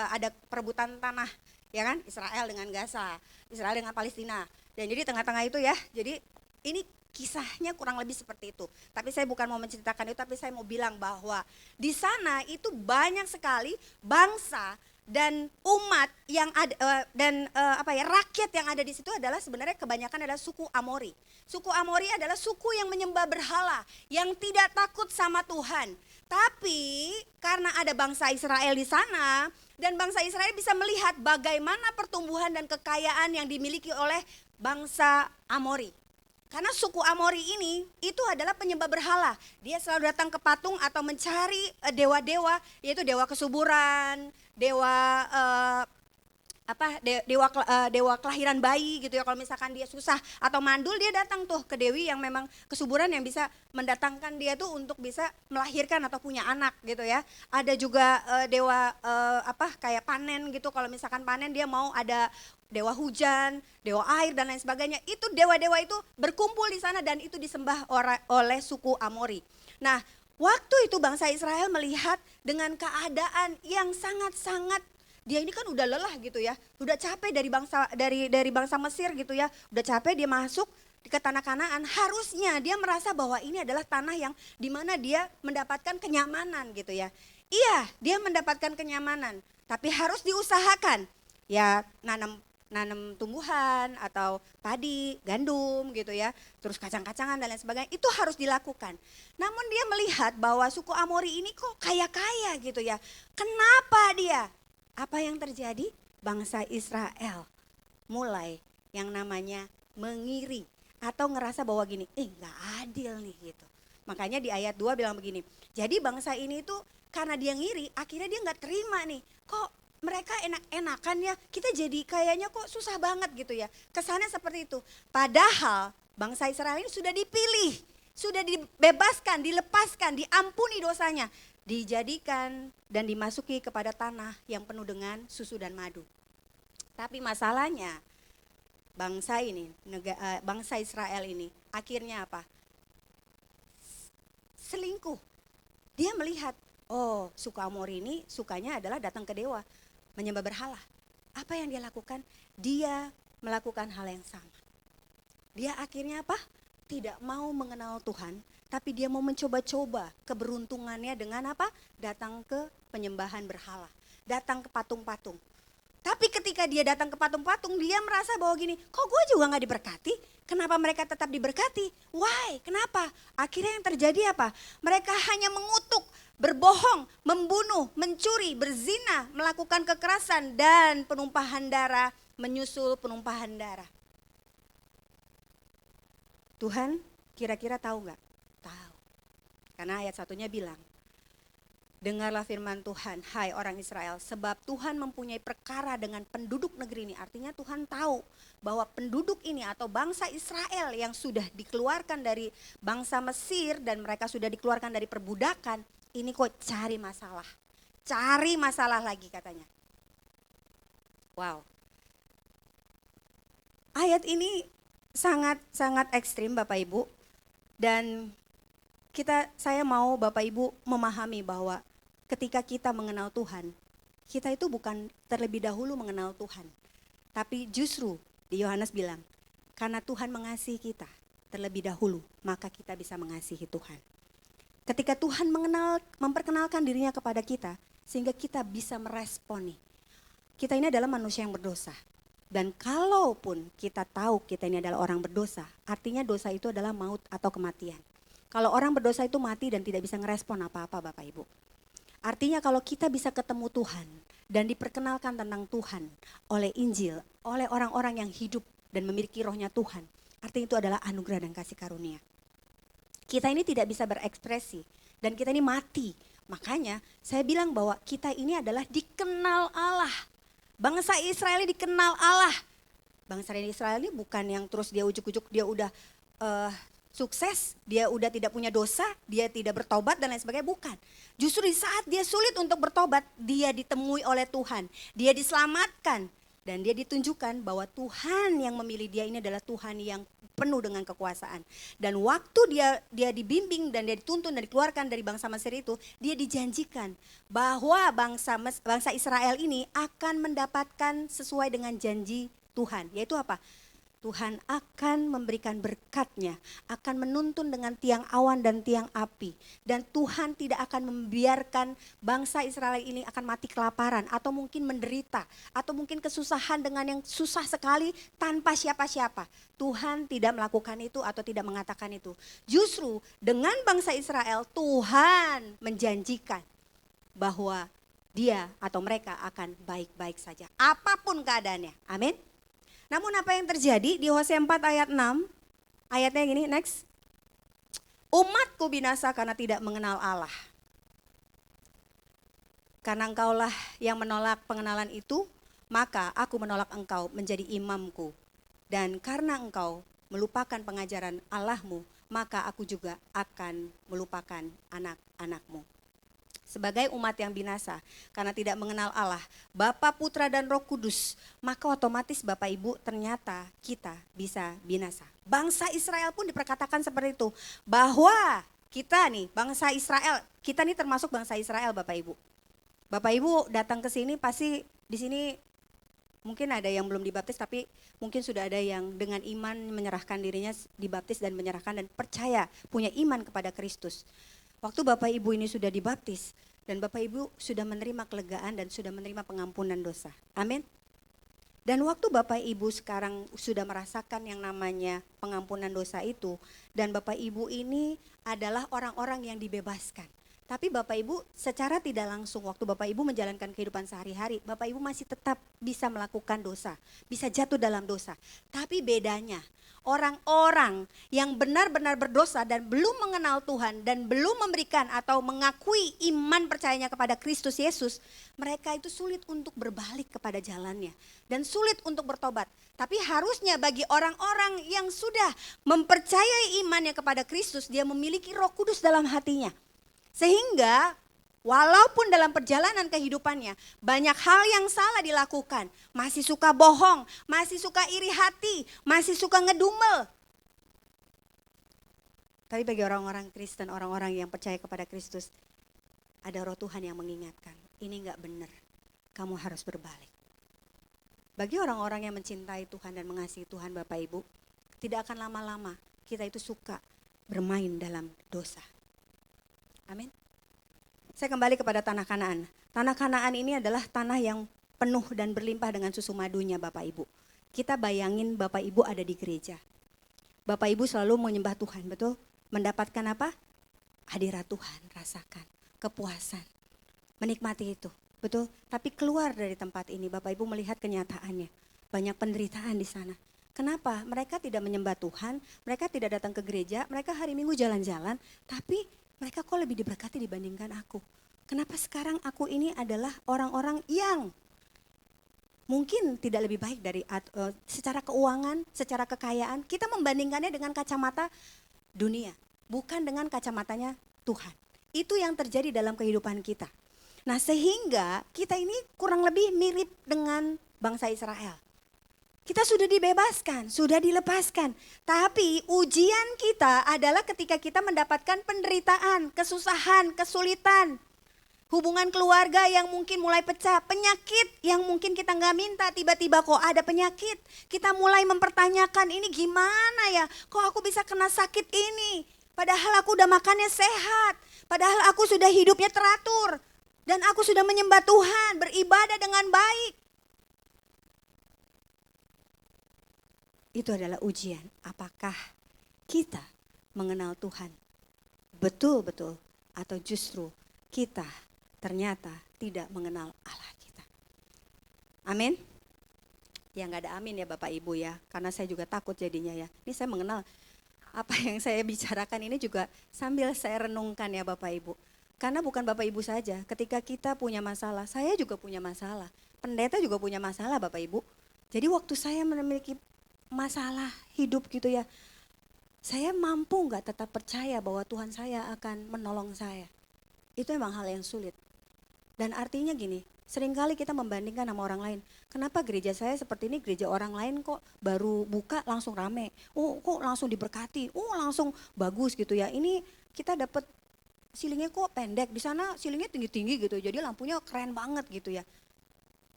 ada perebutan tanah, ya kan, Israel dengan Gaza, Israel dengan Palestina. Dan jadi tengah-tengah itu ya, jadi ini kisahnya kurang lebih seperti itu. Tapi saya bukan mau menceritakan itu, tapi saya mau bilang bahwa di sana itu banyak sekali bangsa dan umat yang ada rakyat yang ada di situ adalah sebenarnya kebanyakan adalah suku Amori. Suku Amori adalah suku yang menyembah berhala, yang tidak takut sama Tuhan. Tapi karena ada bangsa Israel di sana dan bangsa Israel bisa melihat bagaimana pertumbuhan dan kekayaan yang dimiliki oleh bangsa Amori. Karena suku Amori ini itu adalah penyembah berhala. Dia selalu datang ke patung atau mencari dewa-dewa, yaitu dewa kesuburan, dewa kelahiran bayi gitu ya. Kalau misalkan dia susah atau mandul, dia datang tuh ke dewi yang memang kesuburan yang bisa mendatangkan dia tuh untuk bisa melahirkan atau punya anak gitu ya. Ada juga dewa kayak panen gitu. Kalau misalkan panen dia mau ada dewa hujan, dewa air dan lain sebagainya. Itu dewa-dewa itu berkumpul di sana dan itu disembah oleh suku Amori. Nah, waktu itu bangsa Israel melihat dengan keadaan yang sangat-sangat, dia ini kan udah lelah gitu ya, udah capek dari bangsa Mesir gitu ya, udah capek dia masuk ke tanah Kanaan. Harusnya dia merasa bahwa ini adalah tanah yang dimana dia mendapatkan kenyamanan gitu ya. Iya, dia mendapatkan kenyamanan, tapi harus diusahakan. Ya nanam tumbuhan atau padi, gandum gitu ya, terus kacang-kacangan dan lain sebagainya, itu harus dilakukan. Namun dia melihat bahwa suku Amori ini kok kaya-kaya gitu ya. Kenapa dia? Apa yang terjadi? Bangsa Israel mulai yang namanya mengiri atau ngerasa bahwa gini, gak adil nih gitu. Makanya di ayat 2 bilang begini, jadi bangsa ini tuh karena dia ngiri, akhirnya dia gak terima nih, kok mereka enak-enakan ya, kita jadi kayaknya kok susah banget gitu ya. Kesannya seperti itu. Padahal bangsa Israel ini sudah dipilih, sudah dibebaskan, dilepaskan, diampuni dosanya. Dijadikan dan dimasuki kepada tanah yang penuh dengan susu dan madu. Tapi masalahnya bangsa Israel ini akhirnya apa? Selingkuh. Dia melihat, oh suku Amori ini sukanya adalah datang ke dewa, menyembah berhala. Apa yang dia lakukan? Dia melakukan hal yang sama. Dia akhirnya apa? Tidak mau mengenal Tuhan, tapi dia mau mencoba-coba keberuntungannya dengan apa? Datang ke penyembahan berhala, datang ke patung-patung. Tapi ketika dia datang ke patung-patung, dia merasa bahwa gini, kok gue juga gak diberkati? Kenapa mereka tetap diberkati? Why? Kenapa? Akhirnya yang terjadi apa? Mereka hanya mengutuk, berbohong, membunuh, mencuri, berzina, melakukan kekerasan dan penumpahan darah, menyusul penumpahan darah. Tuhan kira-kira tahu gak? Tahu. Karena ayat 1-nya bilang, dengarlah firman Tuhan, hai orang Israel, sebab Tuhan mempunyai perkara dengan penduduk negeri ini. Artinya Tuhan tahu bahwa penduduk ini atau bangsa Israel yang sudah dikeluarkan dari bangsa Mesir dan mereka sudah dikeluarkan dari perbudakan, ini kok cari masalah lagi katanya. Wow. Ayat ini sangat-sangat ekstrim Bapak Ibu, dan saya mau Bapak Ibu memahami bahwa ketika kita mengenal Tuhan, kita itu bukan terlebih dahulu mengenal Tuhan. Tapi justru di Yohanes bilang, karena Tuhan mengasihi kita terlebih dahulu, maka kita bisa mengasihi Tuhan. Ketika Tuhan memperkenalkan dirinya kepada kita, sehingga kita bisa merespon nih. Kita ini adalah manusia yang berdosa. Dan kalaupun kita tahu kita ini adalah orang berdosa, artinya dosa itu adalah maut atau kematian. Kalau orang berdosa itu mati dan tidak bisa ngerespon apa-apa Bapak Ibu. Artinya kalau kita bisa ketemu Tuhan dan diperkenalkan tentang Tuhan oleh Injil, oleh orang-orang yang hidup dan memiliki rohnya Tuhan, artinya itu adalah anugerah dan kasih karunia. Kita ini tidak bisa berekspresi dan kita ini mati. Makanya saya bilang bahwa kita ini adalah dikenal Allah. Bangsa Israel ini dikenal Allah. Bangsa Israel ini bukan yang terus dia ujuk-ujuk dia udah sukses, dia udah tidak punya dosa, dia tidak bertobat dan lain sebagainya, bukan. Justru di saat dia sulit untuk bertobat, dia ditemui oleh Tuhan, dia diselamatkan dan dia ditunjukkan bahwa Tuhan yang memilih dia ini adalah Tuhan yang penuh dengan kekuasaan. Dan waktu dia dibimbing dan dia dituntun dan dikeluarkan dari bangsa Mesir itu, dia dijanjikan bahwa bangsa Israel ini akan mendapatkan sesuai dengan janji Tuhan, yaitu apa? Tuhan akan memberikan berkat-Nya, akan menuntun dengan tiang awan dan tiang api. Dan Tuhan tidak akan membiarkan bangsa Israel ini akan mati kelaparan atau mungkin menderita atau mungkin kesusahan dengan yang susah sekali tanpa siapa-siapa. Tuhan tidak melakukan itu atau tidak mengatakan itu. Justru dengan bangsa Israel Tuhan menjanjikan bahwa dia atau mereka akan baik-baik saja apapun keadaannya. Amin. Namun apa yang terjadi di Hosea 4 ayat 6, ayatnya gini, next. Umatku binasa karena tidak mengenal Allah. Karena engkaulah yang menolak pengenalan itu, maka aku menolak engkau menjadi imamku. Dan karena engkau melupakan pengajaran Allahmu, maka aku juga akan melupakan anak-anakmu. Sebagai umat yang binasa karena tidak mengenal Allah, Bapa, Putra dan Roh Kudus, maka otomatis Bapak Ibu ternyata kita bisa binasa. Bangsa Israel pun diperkatakan seperti itu, bahwa kita nih bangsa Israel, kita nih termasuk bangsa Israel Bapak Ibu. Bapak Ibu datang ke sini pasti di sini mungkin ada yang belum dibaptis tapi mungkin sudah ada yang dengan iman menyerahkan dirinya dibaptis dan menyerahkan dan percaya punya iman kepada Kristus. Waktu Bapak Ibu ini sudah dibaptis dan Bapak Ibu sudah menerima kelegaan dan sudah menerima pengampunan dosa. Amin. Dan waktu Bapak Ibu sekarang sudah merasakan yang namanya pengampunan dosa itu dan Bapak Ibu ini adalah orang-orang yang dibebaskan. Tapi Bapak Ibu secara tidak langsung waktu Bapak Ibu menjalankan kehidupan sehari-hari, Bapak Ibu masih tetap bisa melakukan dosa, bisa jatuh dalam dosa. Tapi bedanya orang-orang yang benar-benar berdosa dan belum mengenal Tuhan dan belum memberikan atau mengakui iman percayanya kepada Kristus Yesus, mereka itu sulit untuk berbalik kepada jalannya dan sulit untuk bertobat. Tapi harusnya bagi orang-orang yang sudah mempercayai imannya kepada Kristus, dia memiliki Roh Kudus dalam hatinya. Sehingga walaupun dalam perjalanan kehidupannya banyak hal yang salah dilakukan, masih suka bohong, masih suka iri hati, masih suka ngedumel. Tapi bagi orang-orang Kristen, orang-orang yang percaya kepada Kristus, ada Roh Tuhan yang mengingatkan, ini enggak benar, kamu harus berbalik. Bagi orang-orang yang mencintai Tuhan dan mengasihi Tuhan Bapak Ibu, tidak akan lama-lama kita itu suka bermain dalam dosa. Amin. Saya kembali kepada tanah Kanaan. Tanah Kanaan ini adalah tanah yang penuh dan berlimpah dengan susu madunya Bapak Ibu. Kita bayangin Bapak Ibu ada di gereja. Bapak Ibu selalu menyembah Tuhan, betul? Mendapatkan apa? Hadirat Tuhan, rasakan kepuasan. Menikmati itu, betul? Tapi keluar dari tempat ini Bapak Ibu melihat kenyataannya. Banyak penderitaan di sana. Kenapa? Mereka tidak menyembah Tuhan, mereka tidak datang ke gereja, mereka hari Minggu jalan-jalan, tapi mereka kok lebih diberkati dibandingkan aku. Kenapa sekarang aku ini adalah orang-orang yang mungkin tidak lebih baik dari secara keuangan, secara kekayaan. Kita membandingkannya dengan kacamata dunia, bukan dengan kacamatanya Tuhan. Itu yang terjadi dalam kehidupan kita. Nah sehingga kita ini kurang lebih mirip dengan bangsa Israel. Kita sudah dibebaskan, sudah dilepaskan. Tapi ujian kita adalah ketika kita mendapatkan penderitaan, kesusahan, kesulitan. Hubungan keluarga yang mungkin mulai pecah, penyakit yang mungkin kita nggak minta, tiba-tiba kok ada penyakit. Kita mulai mempertanyakan, ini gimana ya, kok aku bisa kena sakit ini. Padahal aku udah makannya sehat, padahal aku sudah hidupnya teratur. Dan aku sudah menyembah Tuhan, beribadah dengan baik. Itu adalah ujian, apakah kita mengenal Tuhan betul-betul atau justru kita ternyata tidak mengenal Allah kita. Amin. Ya nggak ada amin ya Bapak Ibu ya, karena saya juga takut jadinya ya. Ini saya mengenal apa yang saya bicarakan ini juga sambil saya renungkan ya Bapak Ibu. Karena bukan Bapak Ibu saja, ketika kita punya masalah, saya juga punya masalah. Pendeta juga punya masalah Bapak Ibu. Jadi waktu saya memiliki masalah hidup gitu ya, saya mampu nggak tetap percaya bahwa Tuhan saya akan menolong saya. Itu emang hal yang sulit. Dan artinya gini, seringkali kita membandingkan sama orang lain. Kenapa gereja saya seperti ini, gereja orang lain kok baru buka langsung rame. Oh kok langsung diberkati, oh langsung bagus gitu ya. Ini kita dapat silingnya kok pendek, di sana silingnya tinggi-tinggi gitu. Jadi lampunya keren banget gitu ya.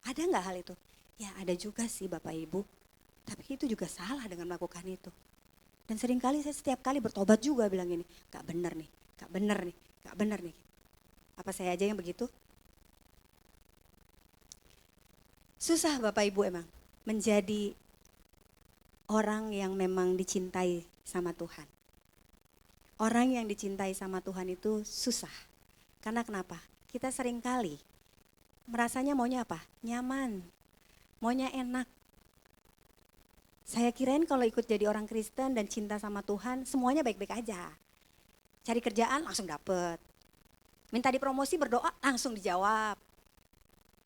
Ada nggak hal itu? Ya ada juga sih Bapak Ibu. Tapi itu juga salah dengan melakukan itu. Dan seringkali saya setiap kali bertobat juga bilang gini, gak bener nih, gak bener nih, gak bener nih. Apa saya aja yang begitu? Susah Bapak Ibu emang menjadi orang yang memang dicintai sama Tuhan. Orang yang dicintai sama Tuhan itu susah. Karena kenapa? Kita seringkali merasanya maunya apa? Nyaman, maunya enak. Saya kirain kalau ikut jadi orang Kristen dan cinta sama Tuhan, semuanya baik-baik aja. Cari kerjaan langsung dapet. Minta dipromosi berdoa langsung dijawab.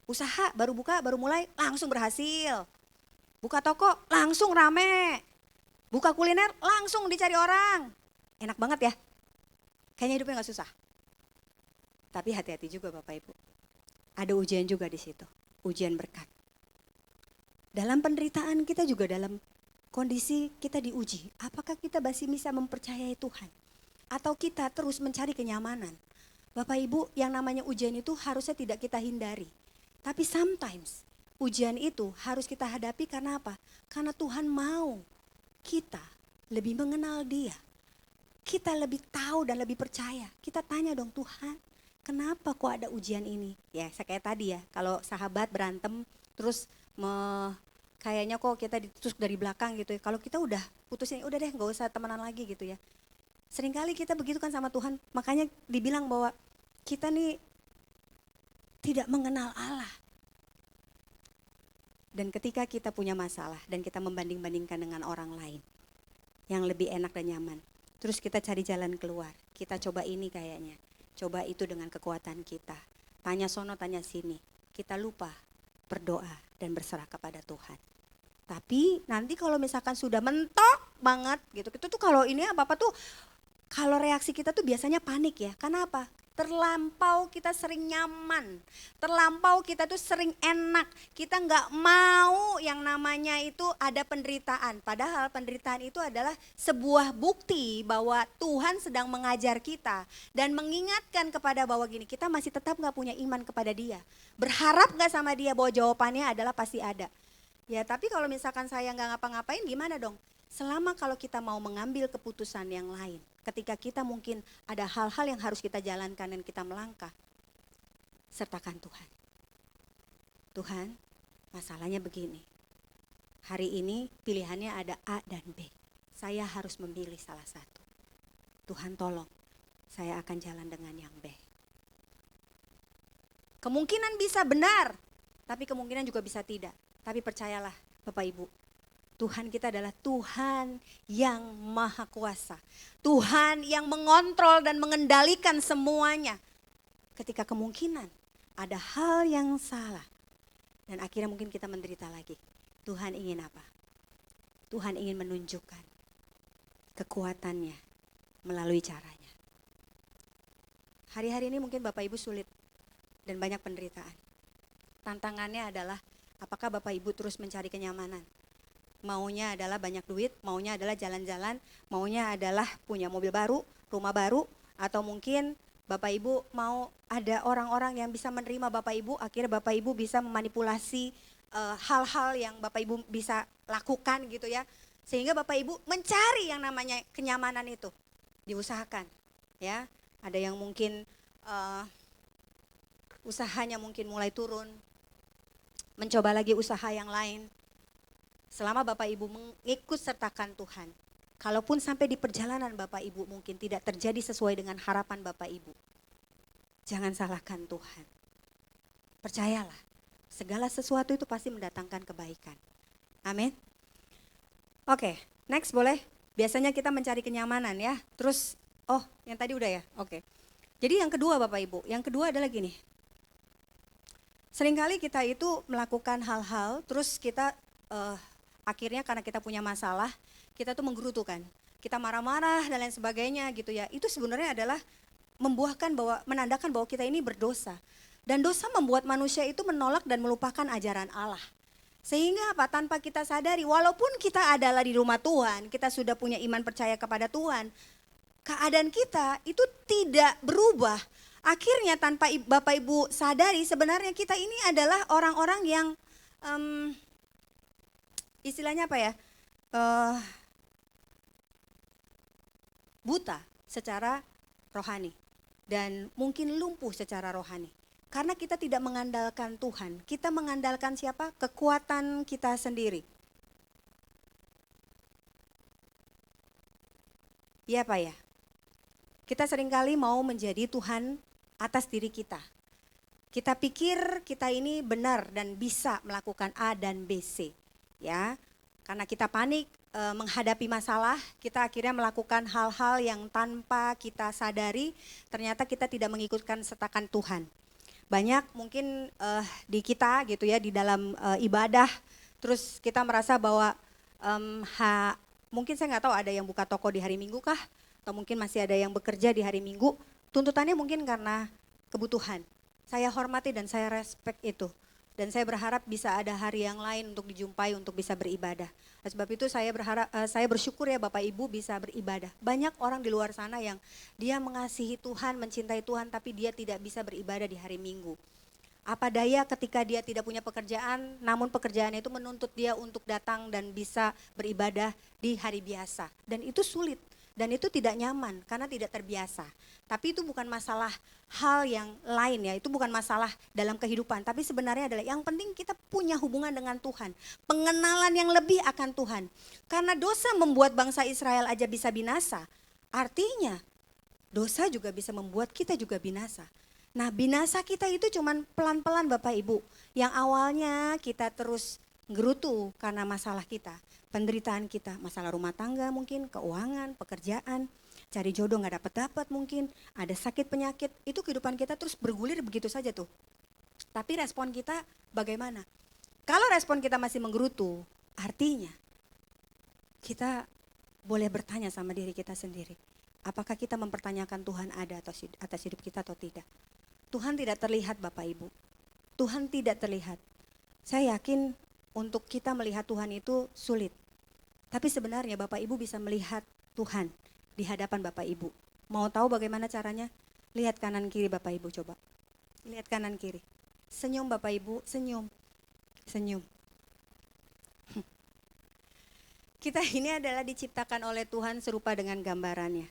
Usaha baru buka, baru mulai langsung berhasil. Buka toko langsung rame. Buka kuliner langsung dicari orang. Enak banget ya. Kayaknya hidupnya gak susah. Tapi hati-hati juga Bapak Ibu. Ada ujian juga di situ. Ujian berkat. Dalam penderitaan kita juga dalam kondisi kita diuji. Apakah kita masih bisa mempercayai Tuhan? Atau kita terus mencari kenyamanan? Bapak Ibu, yang namanya ujian itu harusnya tidak kita hindari. Tapi sometimes ujian itu harus kita hadapi karena apa? Karena Tuhan mau kita lebih mengenal Dia. Kita lebih tahu dan lebih percaya. Kita tanya dong, Tuhan, kenapa kok ada ujian ini? Ya, saya kayak tadi ya, kalau sahabat berantem terus kayaknya kok kita ditusuk dari belakang gitu ya. Kalau kita udah putusin, udah deh gak usah temenan lagi gitu ya. Seringkali kita begitu kan sama Tuhan, makanya dibilang bahwa kita nih tidak mengenal Allah. Dan ketika kita punya masalah dan kita membanding-bandingkan dengan orang lain yang lebih enak dan nyaman, terus kita cari jalan keluar, kita coba ini kayaknya, coba itu dengan kekuatan kita. Tanya sono, tanya sini, kita lupa berdoa dan berserah kepada Tuhan. Tapi nanti kalau misalkan sudah mentok banget gitu, itu tuh kalau ini apa-apa tuh, kalau reaksi kita tuh biasanya panik ya. Karena apa? Terlampau kita sering nyaman, terlampau kita tuh sering enak. Kita nggak mau yang namanya itu ada penderitaan. Padahal penderitaan itu adalah sebuah bukti bahwa Tuhan sedang mengajar kita. Dan mengingatkan kepada bahwa gini, kita masih tetap nggak punya iman kepada Dia. Berharap nggak sama Dia bahwa jawabannya adalah pasti ada. Ya tapi kalau misalkan saya nggak ngapa-ngapain gimana dong? Selama kalau kita mau mengambil keputusan yang lain, ketika kita mungkin ada hal-hal yang harus kita jalankan dan kita melangkah, sertakan Tuhan. Tuhan, masalahnya begini. Hari ini pilihannya ada A dan B. Saya harus memilih salah satu. Tuhan tolong, saya akan jalan dengan yang B. Kemungkinan bisa benar, tapi kemungkinan juga bisa tidak. Tapi percayalah Bapak Ibu, Tuhan kita adalah Tuhan yang maha kuasa. Tuhan yang mengontrol dan mengendalikan semuanya. Ketika kemungkinan ada hal yang salah dan akhirnya mungkin kita menderita lagi. Tuhan ingin apa? Tuhan ingin menunjukkan kekuatannya melalui caranya. Hari-hari ini mungkin Bapak Ibu sulit dan banyak penderitaan. Tantangannya adalah apakah Bapak Ibu terus mencari kenyamanan? maunya adalah banyak duit, maunya adalah jalan-jalan, maunya adalah punya mobil baru, rumah baru, atau mungkin Bapak Ibu mau ada orang-orang yang bisa menerima Bapak Ibu, akhirnya Bapak Ibu bisa memanipulasi hal-hal yang Bapak Ibu bisa lakukan gitu ya. Sehingga Bapak Ibu mencari yang namanya kenyamanan itu, diusahakan ya. Ada yang mungkin usahanya mungkin mulai turun, mencoba lagi usaha yang lain. Selama Bapak Ibu mengikut sertakan Tuhan, kalaupun sampai di perjalanan Bapak Ibu mungkin tidak terjadi sesuai dengan harapan Bapak Ibu, jangan salahkan Tuhan. Percayalah, segala sesuatu itu pasti mendatangkan kebaikan. Amin. Oke, next boleh. Biasanya kita mencari kenyamanan ya. Terus, yang tadi udah ya? Oke. Jadi yang kedua Bapak Ibu, yang kedua adalah gini. Seringkali kita itu melakukan hal-hal, terus kita akhirnya karena kita punya masalah, kita tuh menggerutukan. Kita marah-marah dan lain sebagainya gitu ya. Itu sebenarnya adalah menandakan bahwa kita ini berdosa. Dan dosa membuat manusia itu menolak dan melupakan ajaran Allah. Sehingga apa? Tanpa kita sadari, walaupun kita adalah di rumah Tuhan, kita sudah punya iman percaya kepada Tuhan, keadaan kita itu tidak berubah. Akhirnya tanpa Bapak Ibu sadari, sebenarnya kita ini adalah orang-orang yang istilahnya apa ya? Buta secara rohani dan mungkin lumpuh secara rohani. Karena kita tidak mengandalkan Tuhan, kita mengandalkan siapa? Kekuatan kita sendiri. Iya Pak ya? Kita seringkali mau menjadi Tuhan atas diri kita. Kita pikir kita ini benar dan bisa melakukan A dan B, C. Ya, karena kita panik menghadapi masalah, kita akhirnya melakukan hal-hal yang tanpa kita sadari, ternyata kita tidak mengikutkan sertakan Tuhan. Banyak mungkin di kita gitu ya, di dalam ibadah, terus kita merasa bahwa mungkin saya nggak tahu ada yang buka toko di hari Minggu kah, atau mungkin masih ada yang bekerja di hari Minggu, tuntutannya mungkin karena kebutuhan. Saya hormati dan saya respect itu. Dan saya berharap bisa ada hari yang lain untuk dijumpai, untuk bisa beribadah. Sebab itu saya bersyukur ya Bapak Ibu bisa beribadah. Banyak orang di luar sana yang dia mengasihi Tuhan, mencintai Tuhan, tapi dia tidak bisa beribadah di hari Minggu. Apa daya ketika dia tidak punya pekerjaan, namun pekerjaan itu menuntut dia untuk datang dan bisa beribadah di hari biasa. Dan itu sulit. Dan itu tidak nyaman karena tidak terbiasa. Tapi itu bukan masalah hal yang lain ya, itu bukan masalah dalam kehidupan. Tapi sebenarnya adalah yang penting kita punya hubungan dengan Tuhan. Pengenalan yang lebih akan Tuhan. Karena dosa membuat bangsa Israel aja bisa binasa. Artinya dosa juga bisa membuat kita juga binasa. Nah binasa kita itu cuman pelan-pelan Bapak Ibu. Yang awalnya kita terus gerutu karena masalah kita. Penderitaan kita, masalah rumah tangga mungkin, keuangan, pekerjaan, cari jodoh gak dapat mungkin, ada sakit penyakit, itu kehidupan kita terus bergulir begitu saja tuh. Tapi respon kita bagaimana? Kalau respon kita masih menggerutu, artinya kita boleh bertanya sama diri kita sendiri. Apakah kita mempertanyakan Tuhan ada atas hidup kita atau tidak? Tuhan tidak terlihat Bapak Ibu, Tuhan tidak terlihat. Saya yakin untuk kita melihat Tuhan itu sulit. Tapi sebenarnya Bapak Ibu bisa melihat Tuhan di hadapan Bapak Ibu. Mau tahu bagaimana caranya? Lihat kanan kiri Bapak Ibu coba. Lihat kanan kiri. Senyum Bapak Ibu, senyum. Senyum. Kita ini adalah diciptakan oleh Tuhan serupa dengan gambarannya.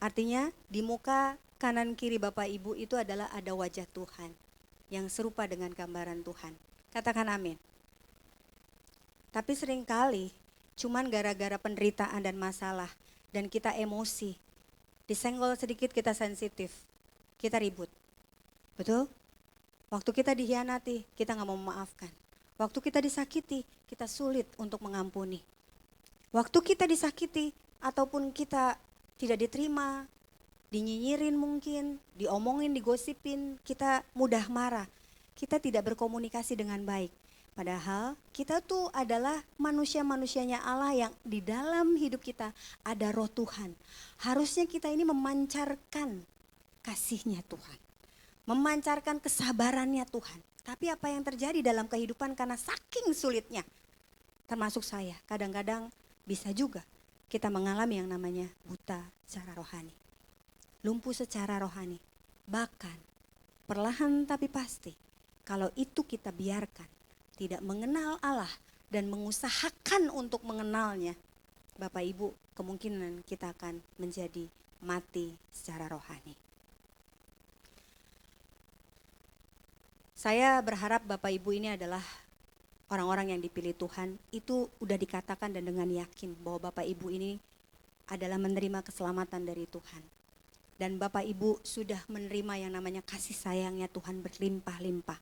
Artinya di muka kanan kiri Bapak Ibu itu adalah ada wajah Tuhan yang serupa dengan gambaran Tuhan. Katakan amin. Tapi seringkali cuman gara-gara penderitaan dan masalah dan kita emosi, disenggol sedikit kita sensitif, kita ribut. Betul? Waktu kita dikhianati, kita gak mau memaafkan. Waktu kita disakiti, kita sulit untuk mengampuni. Waktu kita disakiti ataupun kita tidak diterima, dinyinyirin mungkin, diomongin, digosipin, kita mudah marah. Kita tidak berkomunikasi dengan baik. Padahal kita tuh adalah manusia-manusianya Allah yang di dalam hidup kita ada roh Tuhan. Harusnya kita ini memancarkan kasihnya Tuhan. Memancarkan kesabarannya Tuhan. Tapi apa yang terjadi dalam kehidupan karena saking sulitnya. termasuk saya, kadang-kadang bisa juga kita mengalami yang namanya buta secara rohani. Lumpuh secara rohani. Bahkan perlahan tapi pasti, kalau itu kita biarkan, tidak mengenal Allah dan mengusahakan untuk mengenalnya, Bapak Ibu, kemungkinan kita akan menjadi mati secara rohani. Saya berharap Bapak Ibu ini adalah orang-orang yang dipilih Tuhan. Itu udah dikatakan dan dengan yakin bahwa Bapak Ibu ini adalah menerima keselamatan dari Tuhan. Dan Bapak Ibu sudah menerima yang namanya kasih sayangnya Tuhan berlimpah-limpah.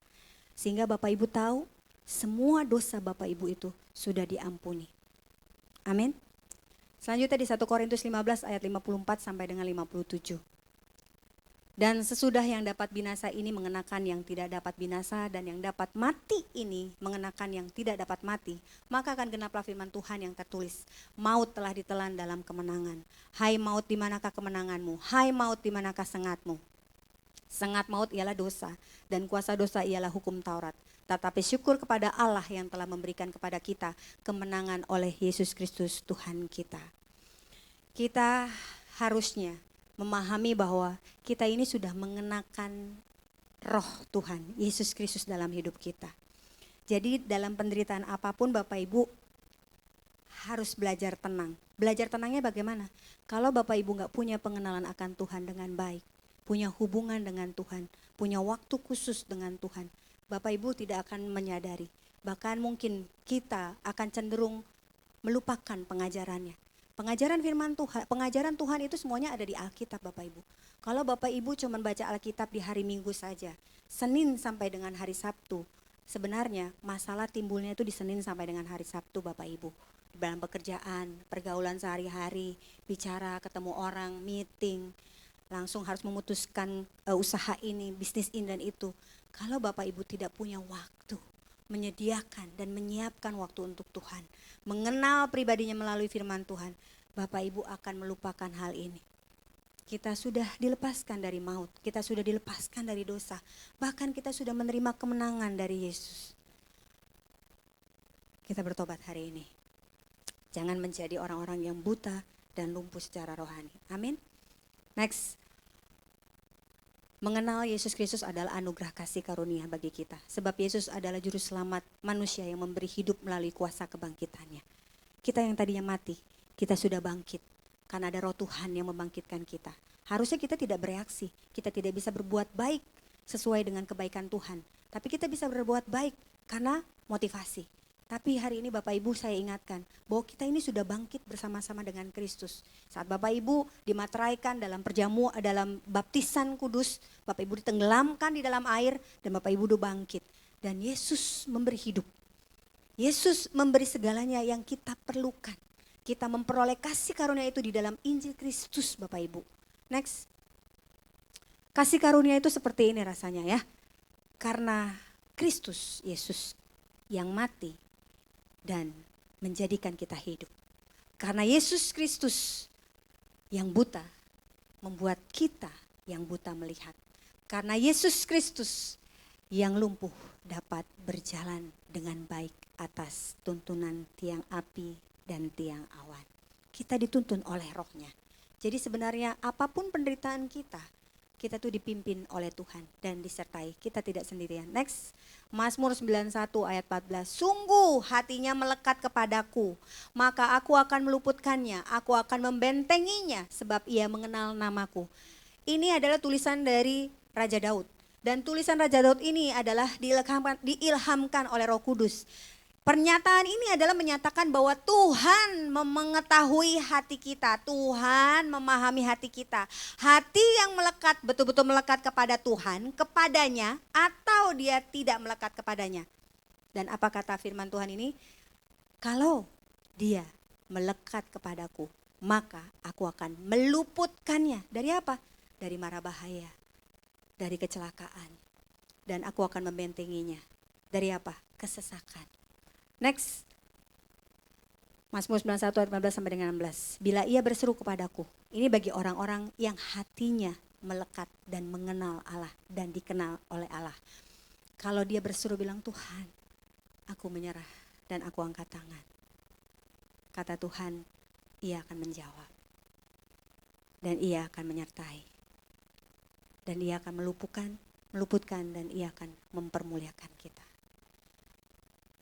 Sehingga Bapak Ibu tahu semua dosa Bapak Ibu itu sudah diampuni. Amin. Selanjutnya di 1 Korintus 15 ayat 54 sampai dengan 57. Dan sesudah yang dapat binasa ini mengenakan yang tidak dapat binasa, dan yang dapat mati ini mengenakan yang tidak dapat mati, maka akan genaplah firman Tuhan yang tertulis, maut telah ditelan dalam kemenangan. Hai maut, di manakah kemenanganmu? Hai maut, di manakah sengatmu? Sengat maut ialah dosa, dan kuasa dosa ialah hukum Taurat. Tetapi syukur kepada Allah yang telah memberikan kepada kita kemenangan oleh Yesus Kristus Tuhan kita. Kita harusnya memahami bahwa kita ini sudah mengenakan roh Tuhan, Yesus Kristus dalam hidup kita. Jadi dalam penderitaan apapun Bapak Ibu harus belajar tenang. Belajar tenangnya bagaimana? Kalau Bapak Ibu gak punya pengenalan akan Tuhan dengan baik, punya hubungan dengan Tuhan, punya waktu khusus dengan Tuhan, Bapak Ibu tidak akan menyadari. Bahkan mungkin kita akan cenderung melupakan pengajarannya. Pengajaran firman Tuhan, pengajaran Tuhan itu semuanya ada di Alkitab Bapak Ibu. Kalau Bapak Ibu cuma baca Alkitab di hari Minggu saja, Senin sampai dengan hari Sabtu, sebenarnya masalah timbulnya itu di Senin sampai dengan hari Sabtu Bapak Ibu. Dalam pekerjaan, pergaulan sehari-hari, bicara, ketemu orang, meeting, langsung harus memutuskan usaha ini, bisnis ini dan itu. Kalau Bapak Ibu tidak punya waktu, menyediakan dan menyiapkan waktu untuk Tuhan, mengenal pribadinya melalui firman Tuhan, Bapak Ibu akan melupakan hal ini. Kita sudah dilepaskan dari maut, kita sudah dilepaskan dari dosa, bahkan kita sudah menerima kemenangan dari Yesus. Kita bertobat hari ini. Jangan menjadi orang-orang yang buta dan lumpuh secara rohani. Amin. Next. Mengenal Yesus Kristus adalah anugerah kasih karunia bagi kita. Sebab Yesus adalah juru selamat manusia yang memberi hidup melalui kuasa kebangkitannya. Kita yang tadinya mati, kita sudah bangkit. Karena ada roh Tuhan yang membangkitkan kita. Harusnya kita tidak bereaksi, kita tidak bisa berbuat baik sesuai dengan kebaikan Tuhan. Tapi kita bisa berbuat baik karena motivasi. Tapi hari ini Bapak Ibu saya ingatkan bahwa kita ini sudah bangkit bersama-sama dengan Kristus. Saat Bapak Ibu dimateraikan dalam dalam baptisan kudus, Bapak Ibu ditenggelamkan di dalam air dan Bapak Ibu udah bangkit. Dan Yesus memberi hidup. Yesus memberi segalanya yang kita perlukan. Kita memperoleh kasih karunia itu di dalam Injil Kristus Bapak Ibu. Next. Kasih karunia itu seperti ini rasanya ya. Karena Kristus Yesus yang mati dan menjadikan kita hidup. Karena Yesus Kristus yang buta membuat kita yang buta melihat. Karena Yesus Kristus yang lumpuh dapat berjalan dengan baik atas tuntunan tiang api dan tiang awan. Kita dituntun oleh rohnya. Jadi sebenarnya apapun penderitaan kita, kita tuh dipimpin oleh Tuhan dan disertai. Kita tidak sendirian. Next, Mazmur 91 ayat 14. Sungguh hatinya melekat kepadaku, maka aku akan meluputkannya, aku akan membentenginya sebab ia mengenal namaku. Ini adalah tulisan dari Raja Daud. Dan tulisan Raja Daud ini adalah diilhamkan oleh Roh Kudus. Pernyataan ini adalah menyatakan bahwa Tuhan mengetahui hati kita, Tuhan memahami hati kita. Hati yang melekat, betul-betul melekat kepada Tuhan, kepadanya, atau dia tidak melekat kepadanya. Dan apa kata firman Tuhan ini? Kalau dia melekat kepadaku, maka aku akan meluputkannya. Dari apa? Dari mara bahaya, dari kecelakaan. Dan aku akan membentenginya. Dari apa? Kesesakan. Next, Mazmur 91 ayat 15 sampai dengan 16. Bila ia berseru kepadaku, ini bagi orang-orang yang hatinya melekat dan mengenal Allah dan dikenal oleh Allah. Kalau dia berseru bilang, Tuhan, aku menyerah dan aku angkat tangan. kata Tuhan, Ia akan menjawab. Dan Ia akan menyertai. Dan Ia akan meluputkan dan Ia akan mempermuliakan kita.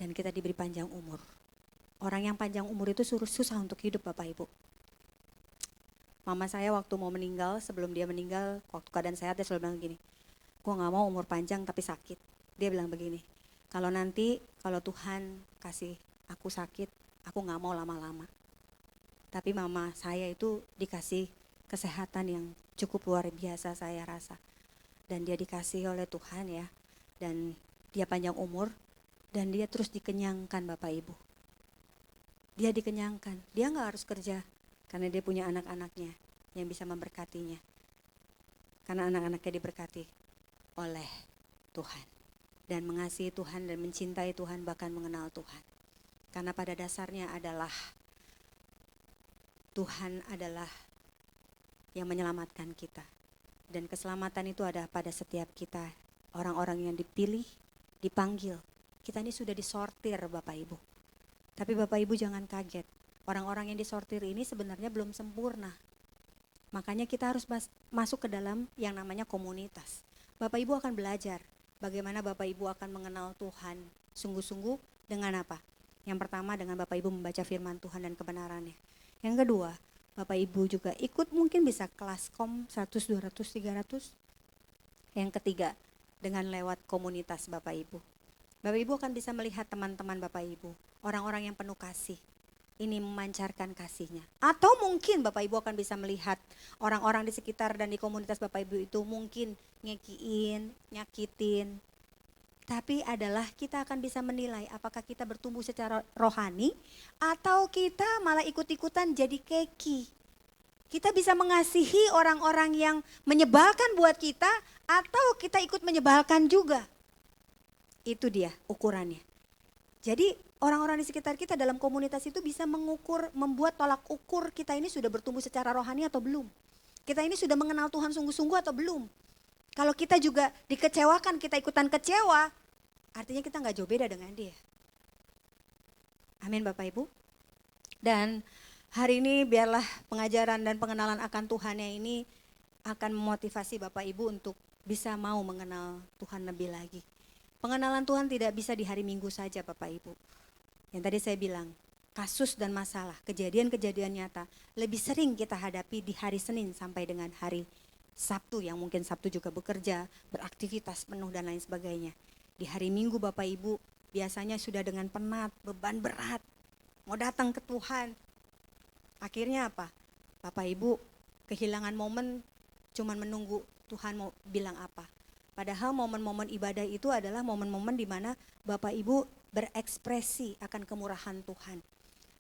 Dan kita diberi panjang umur. Orang yang panjang umur itu susah untuk hidup Bapak Ibu. Mama saya waktu mau meninggal, sebelum dia meninggal, waktu keadaan sehat dia selalu bilang gini, gue gak mau umur panjang tapi sakit. Dia bilang begini, kalau Tuhan kasih aku sakit, aku gak mau lama-lama. Tapi mama saya itu dikasih kesehatan yang cukup luar biasa saya rasa. Dan dia dikasih oleh Tuhan ya, dan dia panjang umur, dan dia terus dikenyangkan Bapak Ibu. Dia dikenyangkan, dia gak harus kerja. Karena dia punya anak-anaknya yang bisa memberkatinya. Karena anak-anaknya diberkati oleh Tuhan. Dan mengasihi Tuhan dan mencintai Tuhan bahkan mengenal Tuhan. Karena pada dasarnya adalah Tuhan adalah yang menyelamatkan kita. Dan keselamatan itu ada pada setiap kita. Orang-orang yang dipilih, dipanggil. Kita ini sudah disortir Bapak Ibu. Tapi Bapak Ibu jangan kaget. Orang-orang yang disortir ini sebenarnya belum sempurna. Makanya kita harus masuk ke dalam yang namanya komunitas. Bapak Ibu akan belajar bagaimana Bapak Ibu akan mengenal Tuhan sungguh-sungguh dengan apa? Yang pertama dengan Bapak Ibu membaca firman Tuhan dan kebenarannya. Yang kedua, Bapak Ibu juga ikut mungkin bisa kelas kom 100, 200, 300. Yang ketiga, dengan lewat komunitas Bapak Ibu. Bapak Ibu akan bisa melihat teman-teman Bapak Ibu, orang-orang yang penuh kasih. Ini memancarkan kasihnya. Atau mungkin Bapak Ibu akan bisa melihat orang-orang di sekitar dan di komunitas Bapak Ibu itu mungkin ngekiin, nyakitin. Tapi adalah kita akan bisa menilai apakah kita bertumbuh secara rohani atau kita malah ikut-ikutan jadi keki. Kita bisa mengasihi orang-orang yang menyebalkan buat kita atau kita ikut menyebalkan juga. Itu dia ukurannya. Jadi orang-orang di sekitar kita dalam komunitas itu bisa mengukur, membuat tolak ukur kita ini sudah bertumbuh secara rohani atau belum. Kita ini sudah mengenal Tuhan sungguh-sungguh atau belum. Kalau kita juga dikecewakan, kita ikutan kecewa, artinya kita gak jauh beda dengan dia. Amin Bapak Ibu. Dan hari ini biarlah pengajaran dan pengenalan akan Tuhannya ini akan memotivasi Bapak Ibu untuk bisa mau mengenal Tuhan lebih lagi. Pengenalan Tuhan tidak bisa di hari Minggu saja Bapak Ibu. Yang tadi saya bilang, kasus dan masalah, kejadian-kejadian nyata lebih sering kita hadapi di hari Senin sampai dengan hari Sabtu, yang mungkin Sabtu juga bekerja, beraktivitas penuh dan lain sebagainya. Di hari Minggu Bapak Ibu biasanya sudah dengan penat, beban berat, mau datang ke Tuhan. Akhirnya apa? Bapak Ibu kehilangan momen cuman menunggu Tuhan mau bilang apa. Padahal momen-momen ibadah itu adalah momen-momen di mana Bapak Ibu berekspresi akan kemurahan Tuhan.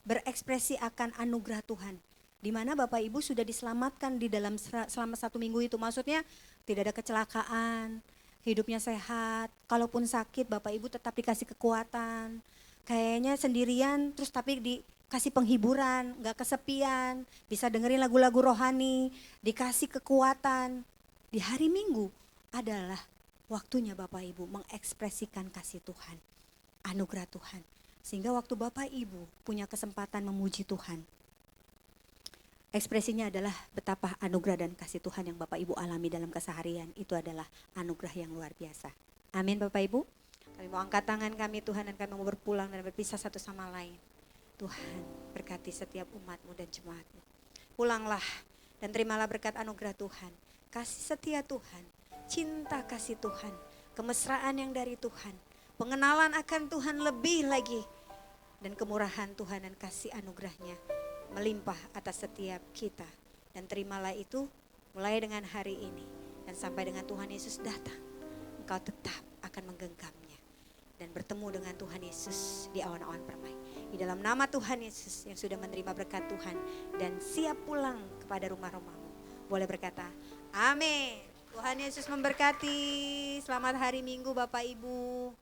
Berekspresi akan anugerah Tuhan. Di mana Bapak Ibu sudah diselamatkan di dalam selama 1 minggu itu. Maksudnya tidak ada kecelakaan, hidupnya sehat. Kalaupun sakit Bapak Ibu tetap dikasih kekuatan. Kayaknya sendirian terus tapi dikasih penghiburan, gak kesepian. Bisa dengerin lagu-lagu rohani, dikasih kekuatan. Di hari Minggu adalah waktunya Bapak Ibu mengekspresikan kasih Tuhan, anugerah Tuhan. Sehingga waktu Bapak Ibu punya kesempatan memuji Tuhan, ekspresinya adalah betapa anugerah dan kasih Tuhan yang Bapak Ibu alami dalam keseharian. Itu adalah anugerah yang luar biasa. Amin Bapak Ibu. Kami mau angkat tangan kami Tuhan dan kami mau berpulang dan berpisah satu sama lain. Tuhan berkati setiap umat-Mu dan jemaat-Mu. Pulanglah dan terimalah berkat anugerah Tuhan, kasih setia Tuhan, cinta kasih Tuhan, kemesraan yang dari Tuhan, pengenalan akan Tuhan lebih lagi, dan kemurahan Tuhan dan kasih anugerahnya melimpah atas setiap kita. Dan terimalah itu mulai dengan hari ini dan sampai dengan Tuhan Yesus datang, engkau tetap akan menggenggamnya dan bertemu dengan Tuhan Yesus di awan-awan permai. Di dalam nama Tuhan Yesus yang sudah menerima berkat Tuhan dan siap pulang kepada rumah-rumahmu, boleh berkata amin. Tuhan Yesus memberkati. Selamat hari Minggu Bapak Ibu.